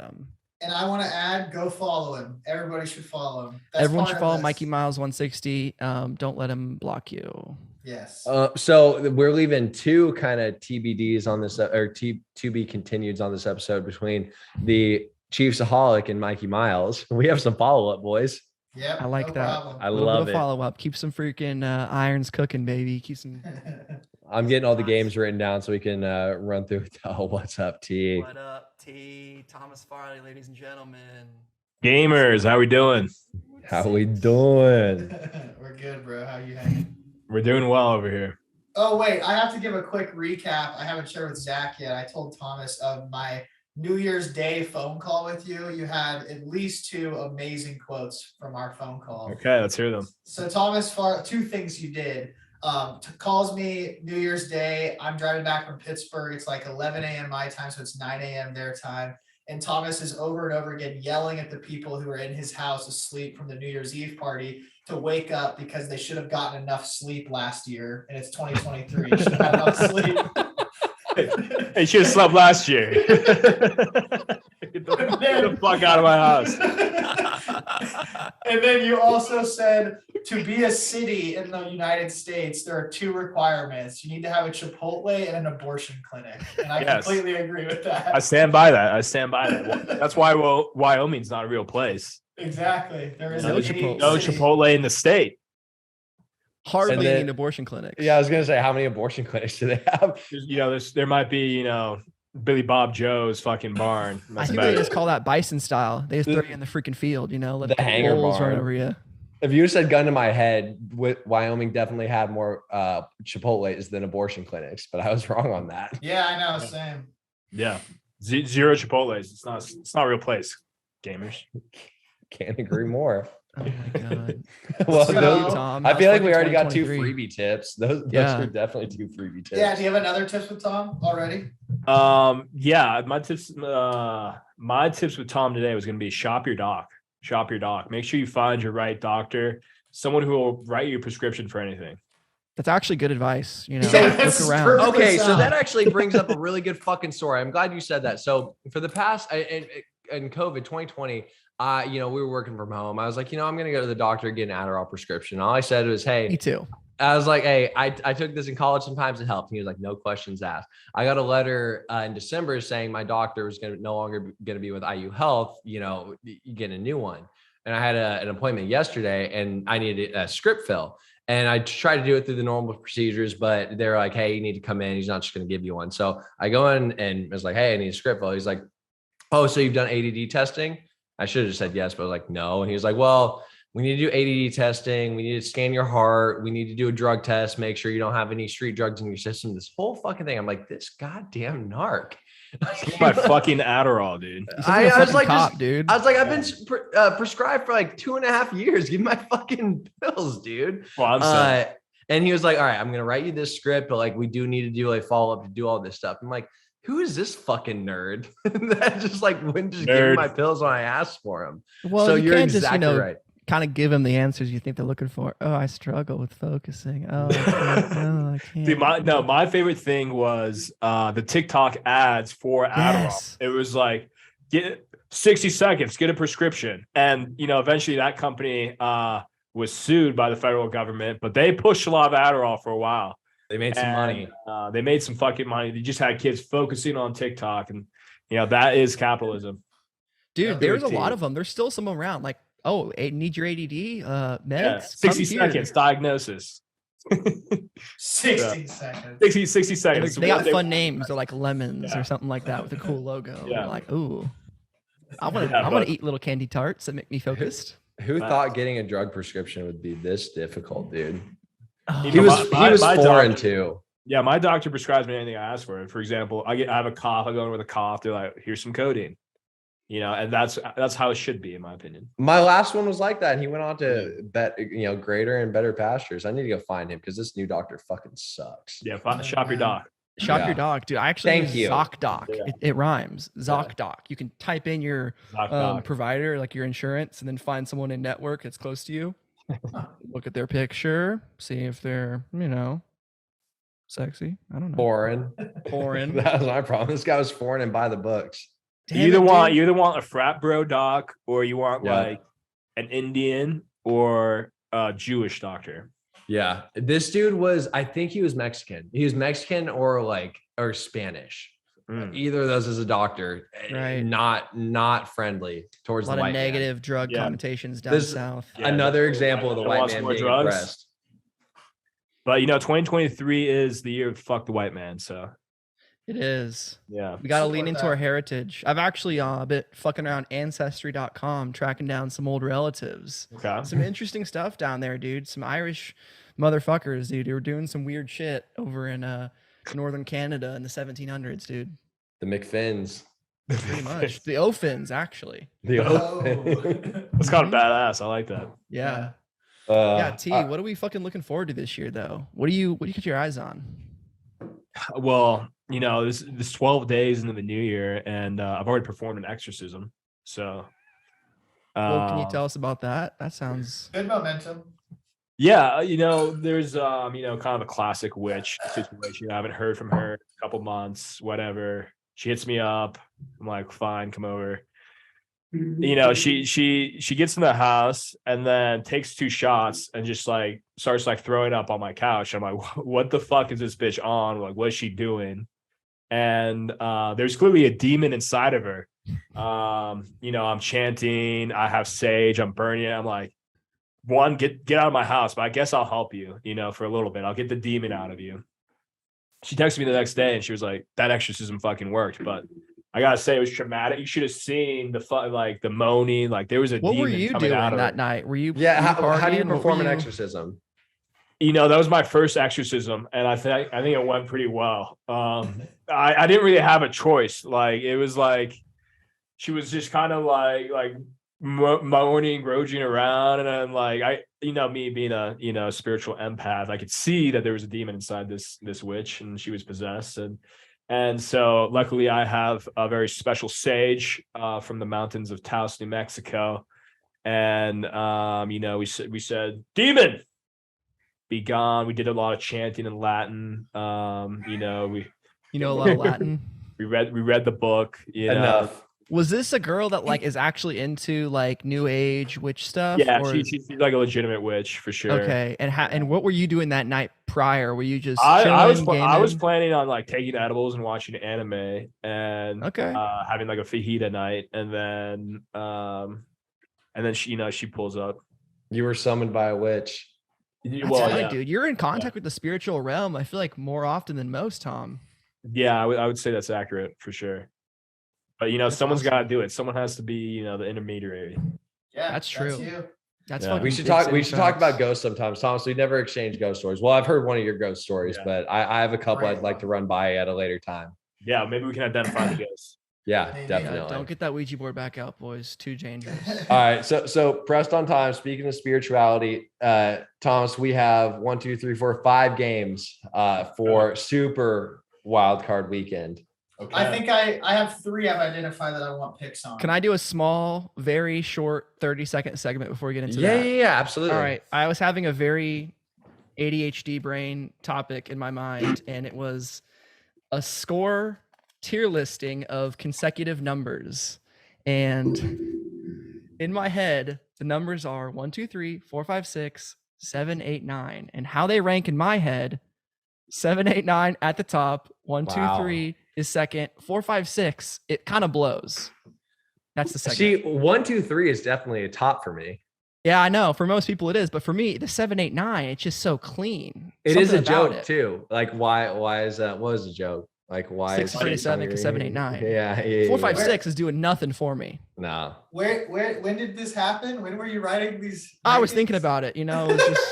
I want to add, go follow him. Everybody should follow him. Everyone should follow Mikey Miles 160. Don't let him block you. Yes. So we're leaving 2 kind of TBDs on this, or to be continueds on this episode between the Chiefsaholic and Mikey Miles. We have some follow-up, boys. Yeah, I like that. Problem. I love it. Follow up. Keep some freaking irons cooking, baby. Keep some. I'm getting all the games written down so we can run through it. Oh, what's up, T? What up, T? Thomas Farley, ladies and gentlemen. Gamers, how we doing? How we doing? We're good, bro. How you hanging? We're doing well over here. Oh wait, I have to give a quick recap. I haven't shared with Zach yet. I told Thomas of my New Year's Day phone call with you. You had at least 2 amazing quotes from our phone call. Okay, let's hear them. So Thomas, 2 things you did. Calls me New Year's Day. I'm driving back from Pittsburgh. It's like 11 a.m. my time, so it's 9 a.m. their time. And Thomas is over and over again yelling at the people who are in his house asleep from the New Year's Eve party to wake up because they should have gotten enough sleep last year. And it's 2023. You should have had enough sleep. Hey, should have slept last year. Get the fuck out of my house. And then you also said, to be a city in the United States, there are 2 requirements. You need to have a Chipotle and an abortion clinic. And I completely agree with that. I stand by that. That's why Wyoming's not a real place. Exactly. There is no Chipotle in the state. Hardly any abortion clinics. Yeah, I was gonna say, how many abortion clinics do they have? There might be, Billy Bob Joe's fucking barn. I think they just call that bison style. They just throw you in the freaking field, let the hanger barn run over you. If you said gun to my head, Wyoming definitely had more Chipotles than abortion clinics, but I was wrong on that. Yeah, I know, same. Yeah, 0 Chipotles. It's not a real place, gamers. Can't agree more. Oh my god. Well, I feel like we already got 2 freebie tips. Those were definitely 2 freebie tips. Yeah. Do you have another tips with Tom already? Yeah, my tips with Tom today was going to be shop your doc. Make sure you find your right doctor, someone who will write you a prescription for anything. That's actually good advice. Look around. Okay, so that actually brings up a really good fucking story. I'm glad you said that. So for the past in COVID 2020, we were working from home. I was like, I'm going to go to the doctor, get an Adderall prescription. All I said was, hey, me too. I was like, hey, I took this in college. Sometimes it helped. And he was like, no questions asked. I got a letter in December saying my doctor was no longer going to be with IU Health. You get a new one. And I had an appointment yesterday and I needed a script fill. And I tried to do it through the normal procedures, but they're like, hey, you need to come in. He's not just going to give you one. So I go in and was like, hey, I need a script fill. He's like, oh, so you've done ADD testing? I should have just said yes, but I was like, no. And he was like, well, we need to do ADD testing. We need to scan your heart. We need to do a drug test. Make sure you don't have any street drugs in your system. This whole fucking thing. I'm like, this goddamn narc. My fucking Adderall, dude. I was like, dude. I was like, I've been prescribed for like 2.5 years. Give me my fucking pills, dude. Well, I'm sorry. And he was like, all right, I'm going to write you this script, but like, we do need to do a follow-up to do all this stuff. I'm like, who is this fucking nerd that just like wouldn't just give me my pills when I asked for them? Well, So you you're can't just, exactly right. kind of give them the answers you think they're looking for. Oh, I struggle with focusing. Oh, I can't. Dude, my favorite thing was the TikTok ads for Adderall. Yes. It was like, get 60 seconds, get a prescription. And, eventually that company was sued by the federal government, but they pushed a lot of Adderall for a while. They made some money. They made some fucking money. They just had kids focusing on TikTok. And, that is capitalism. Dude, there's a lot of them. There's still some around. Like, oh, need your ADD meds? Yeah, 60 seconds diagnosis. 60 seconds. 60 seconds. They got fun names. They're like lemons or something like that with a cool logo. Yeah. You're like, ooh, I want to eat little candy tarts that make me focused. Who thought getting a drug prescription would be this difficult, dude? Oh. He was foreign too. Yeah, my doctor prescribes me anything I ask for. For example, I have a cough. I go in with a cough. They're like, "Here's some codeine," and that's how it should be, in my opinion. My last one was like that, and he went on to greater and better pastures. I need to go find him because this new doctor fucking sucks. Yeah, shop your doc. Shop your doc, dude. I actually use you. ZocDoc. Yeah. It rhymes. ZocDoc. You can type in your provider, like your insurance, and then find someone in network that's close to you. Look at their picture, see if they're, sexy. I don't know. Foreign. That was my problem. This guy was foreign and by the books. You either want a frat bro doc, or you want like an Indian or a Jewish doctor. Yeah, this dude I think he was Mexican. He was Mexican or Spanish. Either of those as a doctor, right? Not friendly towards the white man. A lot of negative drug connotations down south. Another example of the white man being oppressed. But 2023 is the year of fuck the white man. So it is. Yeah, we got to lean into our heritage. I've actually been fucking around Ancestry.com, tracking down some old relatives. Okay. Some interesting stuff down there, dude. Some Irish motherfuckers, dude, who were doing some weird shit over in northern Canada in the 1700s, dude. The McFinns. Pretty much. The O'Finns, actually. The O'Finns. That's kind of badass. I like that. Yeah. T, what are we fucking looking forward to this year, though? What do you get your eyes on? Well, this 12 days into the new year, and I've already performed an exorcism. So, can you tell us about that? That sounds good momentum. Yeah, there's kind of a classic witch situation. I haven't heard from her in a couple months, whatever. She hits me up. I'm like, fine, come over. She gets in the house and then takes 2 shots and just starts throwing up on my couch. I'm like, what the fuck is this bitch on? Like, what is she doing? And there's clearly a demon inside of her. I'm chanting, I have sage, I'm burning it. I'm like, one, get out of my house, but I guess I'll help you, for a little bit. I'll get the demon out of you. She texted me the next day and she was like, that exorcism fucking worked. But I gotta say, it was traumatic. You should have seen the moaning. Like, there was a what demon were you coming doing out of that her. night? Were you how do you perform an exorcism? That was my first exorcism, and I think it went pretty well. I didn't really have a choice. Like, it was like she was just kind of like moaning, groging around, and then me being a spiritual empath, I could see that there was a demon inside this witch, and she was possessed, and so luckily I have a very special sage from the mountains of Taos, New Mexico, and we said, demon, be gone. We did a lot of chanting in Latin. We a lot of Latin. we read the book. Enough. Was this a girl that is actually into new age witch stuff? Yeah, she's like a legitimate witch for sure. Okay, and what were you doing that night prior? Were you just I was planning on taking edibles and watching anime and having a fajita night, and then she pulls up. You were summoned by a witch. That's right, dude. You're in contact with the spiritual realm. I feel like more often than most, Tom. Yeah, I would say that's accurate for sure. But someone's got to do it. Someone has to be, the intermediary. Yeah, that's true. That's we should talk about ghosts sometimes, Tom. So we never exchange ghost stories. Well, I've heard one of your ghost stories, but I have a couple I'd like to run by at a later time. Yeah, maybe we can identify the ghosts. Yeah, definitely. Don't get that Ouija board back out, boys. Too dangerous. All right, so pressed on time. Speaking of spirituality, Thomas, we have 1, 2, 3, 4, 5 games for Super Wild Card Weekend. Okay. I think I have 3 I've identified that I want picks on. Can I do a small, very short 30-second segment before we get into Yeah, that? yeah, absolutely. All right. I was having a very ADHD brain topic in my mind, and it was a score tier listing of consecutive numbers. And in my head, the numbers are 1, 2, 3, 4, 5, 6, 7, 8, 9. And how they rank in my head, 7, 8, 9 at the top, 1, 2, 3 is second, 4, 5, 6, it kind of blows. That's the second. See, 1, 2, 3 is definitely a top for me. Yeah, I know. For most people it is, but for me, the 7, 8, 9, it's just so clean. It is a Something about joke it. too. Like why is that? What is the joke? Like why 6 is pretty 7 because 7, 8, 9. Yeah. 4, 5, 6 is doing nothing for me. No. When did this happen? When were you writing these? I was thinking about it, you know, it was just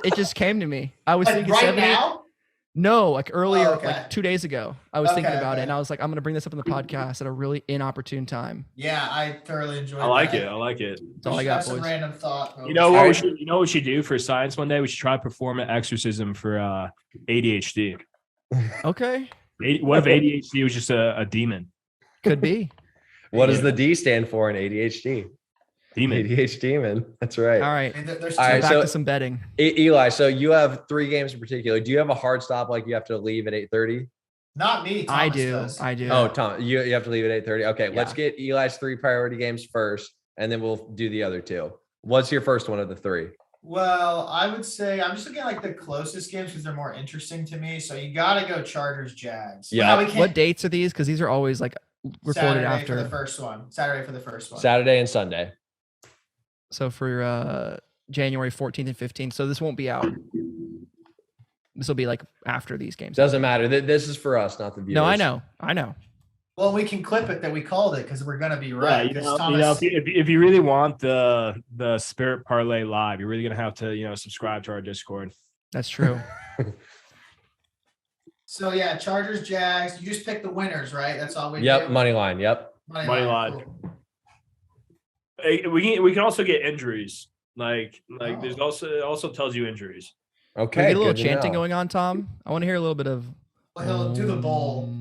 it just came to me. I was Like thinking right 7, 8. now? No, like earlier, Oh, okay. like 2 days ago. I was thinking about it, okay. and I was like, I'm gonna bring this up in the podcast at a really inopportune time. Yeah, I thoroughly enjoyed. I like that. it. I like it. That's all I got, Some boys. random thought. You know what? You know what we should do for science one day? We should try to perform an exorcism for ADHD. Okay, What if ADHD was just a demon? could be. What does the D stand for in ADHD? Demon. ADHD demon. That's right. All right, There's All right, back so to some betting. Eli, so you have 3 games in particular. Do you have a hard stop like you have to leave at 8:30? not me. Thomas I do. does. I do. Oh, Tom, you have to leave at 8:30. Okay, let's Yeah. get Eli's 3 priority games first, and then we'll do the other 2. What's your first one of the 3? Well, I would say I'm just looking at like the closest games because they're more interesting to me. So you got to go Chargers Jags. Yeah. Well, no, we can't. What dates are these? Because these are always like recorded Saturday after. for the first one. Saturday for the first one. Saturday and Sunday. So for January 14th and 15th. So this won't be out. This will be like after these games. Doesn't matter. This is for us, not the viewers. No, I know. Well, we can clip it that we called it because we're gonna be Yeah, right. you 'cause know, Thomas, if you really want the Spirit Parlay live, you're really gonna have to subscribe to our Discord. That's true. so yeah, Chargers Jags. You just pick the winners, right? That's all we Yep, do. money line. Yep. Money line. Cool. We can also get injuries. Like there's Oh. it also tells you injuries. Can we Okay. get a little good to chanting know. going on, Tom? I want to hear a little bit of. Well, he'll do the bowl.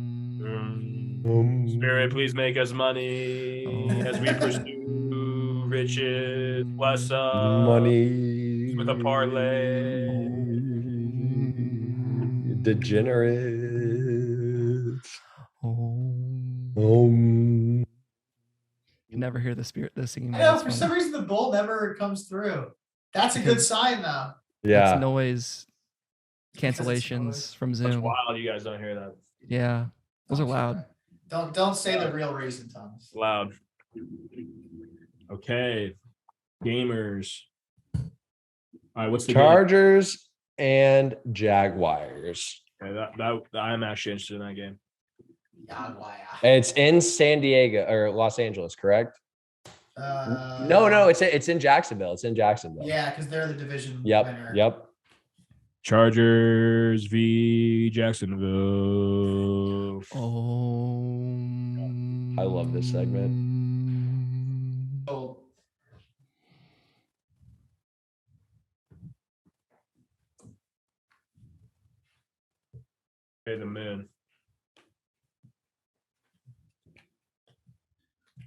Spirit, please make us money as we pursue riches. Bless us Money with a parlay. Degenerates. You never hear the singing. I know That's for funny. some reason the bowl never comes through. That's a good sign though. Yeah. It's noise Because it's cancellations noise. from That's Zoom. wild. You guys don't hear that. Yeah, those are loud. Don't say the real reason, Thomas. Loud. Okay, gamers. All right, what's the game? Chargers and Jaguars. Okay, that I'm actually interested in that game. It's in San Diego or Los Angeles, correct? No, it's in Jacksonville. It's in Jacksonville. Yeah, because they're the division Yep. winner. Yep. Chargers v Jacksonville. Oh, I love this segment. Oh, Okay, the moon.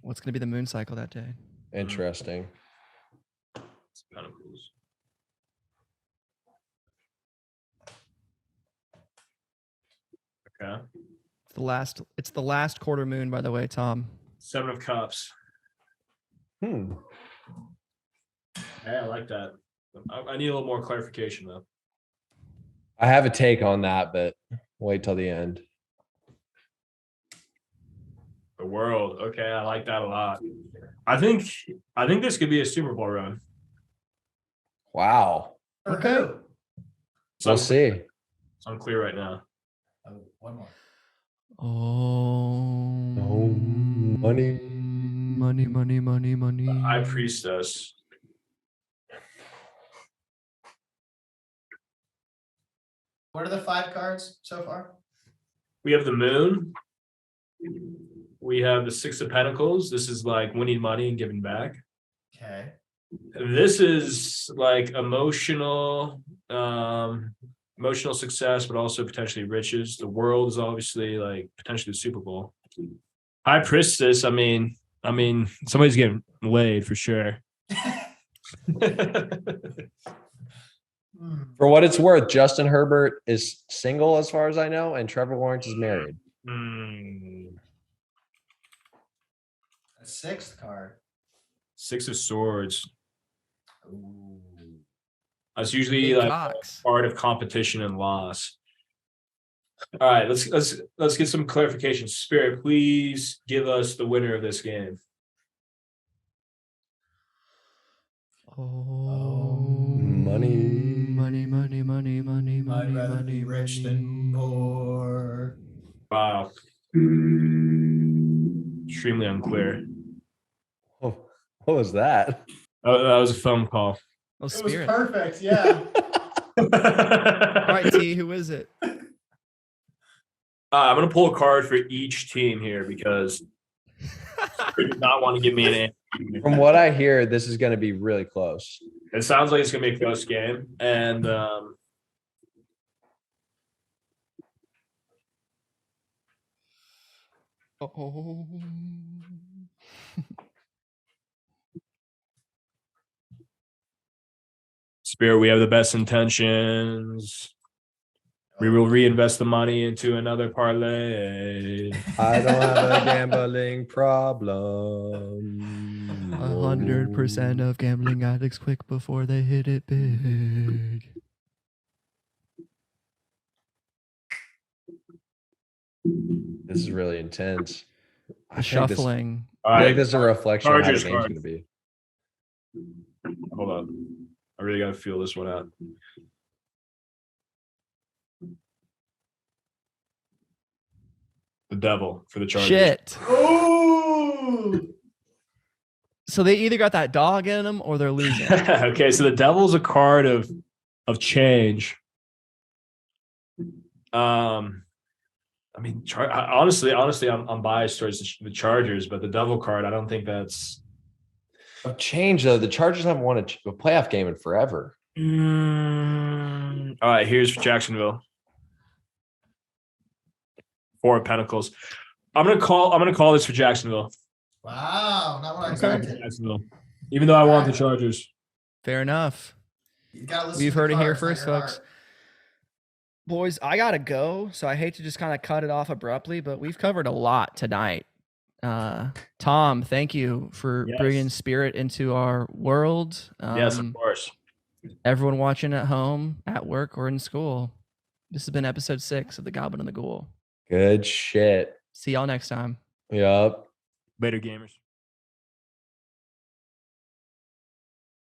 What's gonna be the moon cycle that day? Interesting. It's Pentacles. Okay. It's the last quarter moon, by the way, Tom. 7 of Cups. Hey, I like that. I need a little more clarification though. I have a take on that, but wait till the end. The world. Okay, I like that a lot. I think this could be a Super Bowl run. Wow. for Okay. who? We'll see. It's unclear right now. Oh, one more. Oh, money. money. High Priestess. What are the 5 cards so far? We have the moon. We have the 6 of Pentacles. This is like winning money and giving back. Okay. This is like emotional, emotional success, but also potentially riches. The world is obviously like potentially the Super Bowl. High Priestess. I mean, somebody's getting laid for sure. For what it's worth, Justin Herbert is single as far as I know, and Trevor Lawrence is married. A sixth card. 6 of Swords. Ooh. That's usually Big like cocks. part of competition and loss. All right, let's get some clarification. Spirit, please give us the winner of this game. Money. I'd rather be rich than poor. Wow. Extremely unclear. Oh, what was that? Oh, that was a phone call. Oh, It was Spirit. perfect, yeah. All right, T, who is it? I'm going to pull a card for each team here because I do not want to give me an answer. From what I hear, this is going to be really close. It sounds like it's going to be a close game. And Oh. Spirit, we have the best intentions. We will reinvest the money into another parlay. I don't have a gambling problem. 100% of gambling addicts click before they hit it big. This is really intense. The shuffling. I think this is a reflection of how the Chargers game's card. going to be. Hold on. I really got to feel this one out. The devil for the Chargers. Shit. Ooh. So they either got that dog in them or they're losing. Okay, so the devil's a card of change. I mean, honestly, I'm biased towards the Chargers, but the devil card, I don't think that's Of change, though. The Chargers haven't won a playoff game in forever. All right, here's for Jacksonville. 4 of Pentacles. I'm gonna call this for Jacksonville. Wow, not what I expected. Jacksonville. Even though I want the Chargers. Fair enough. You gotta listen We've to heard the it here cards, first, not your folks. heart. Boys, I gotta go, so I hate to just kind of cut it off abruptly, but we've covered a lot tonight. Tom, thank you for bringing Spirit into our world. Yes, of course. Everyone watching at home, at work, or in school. This has been episode 6 of The Goblin and the Ghoul. Good shit. See y'all next time. Yup. Later, gamers.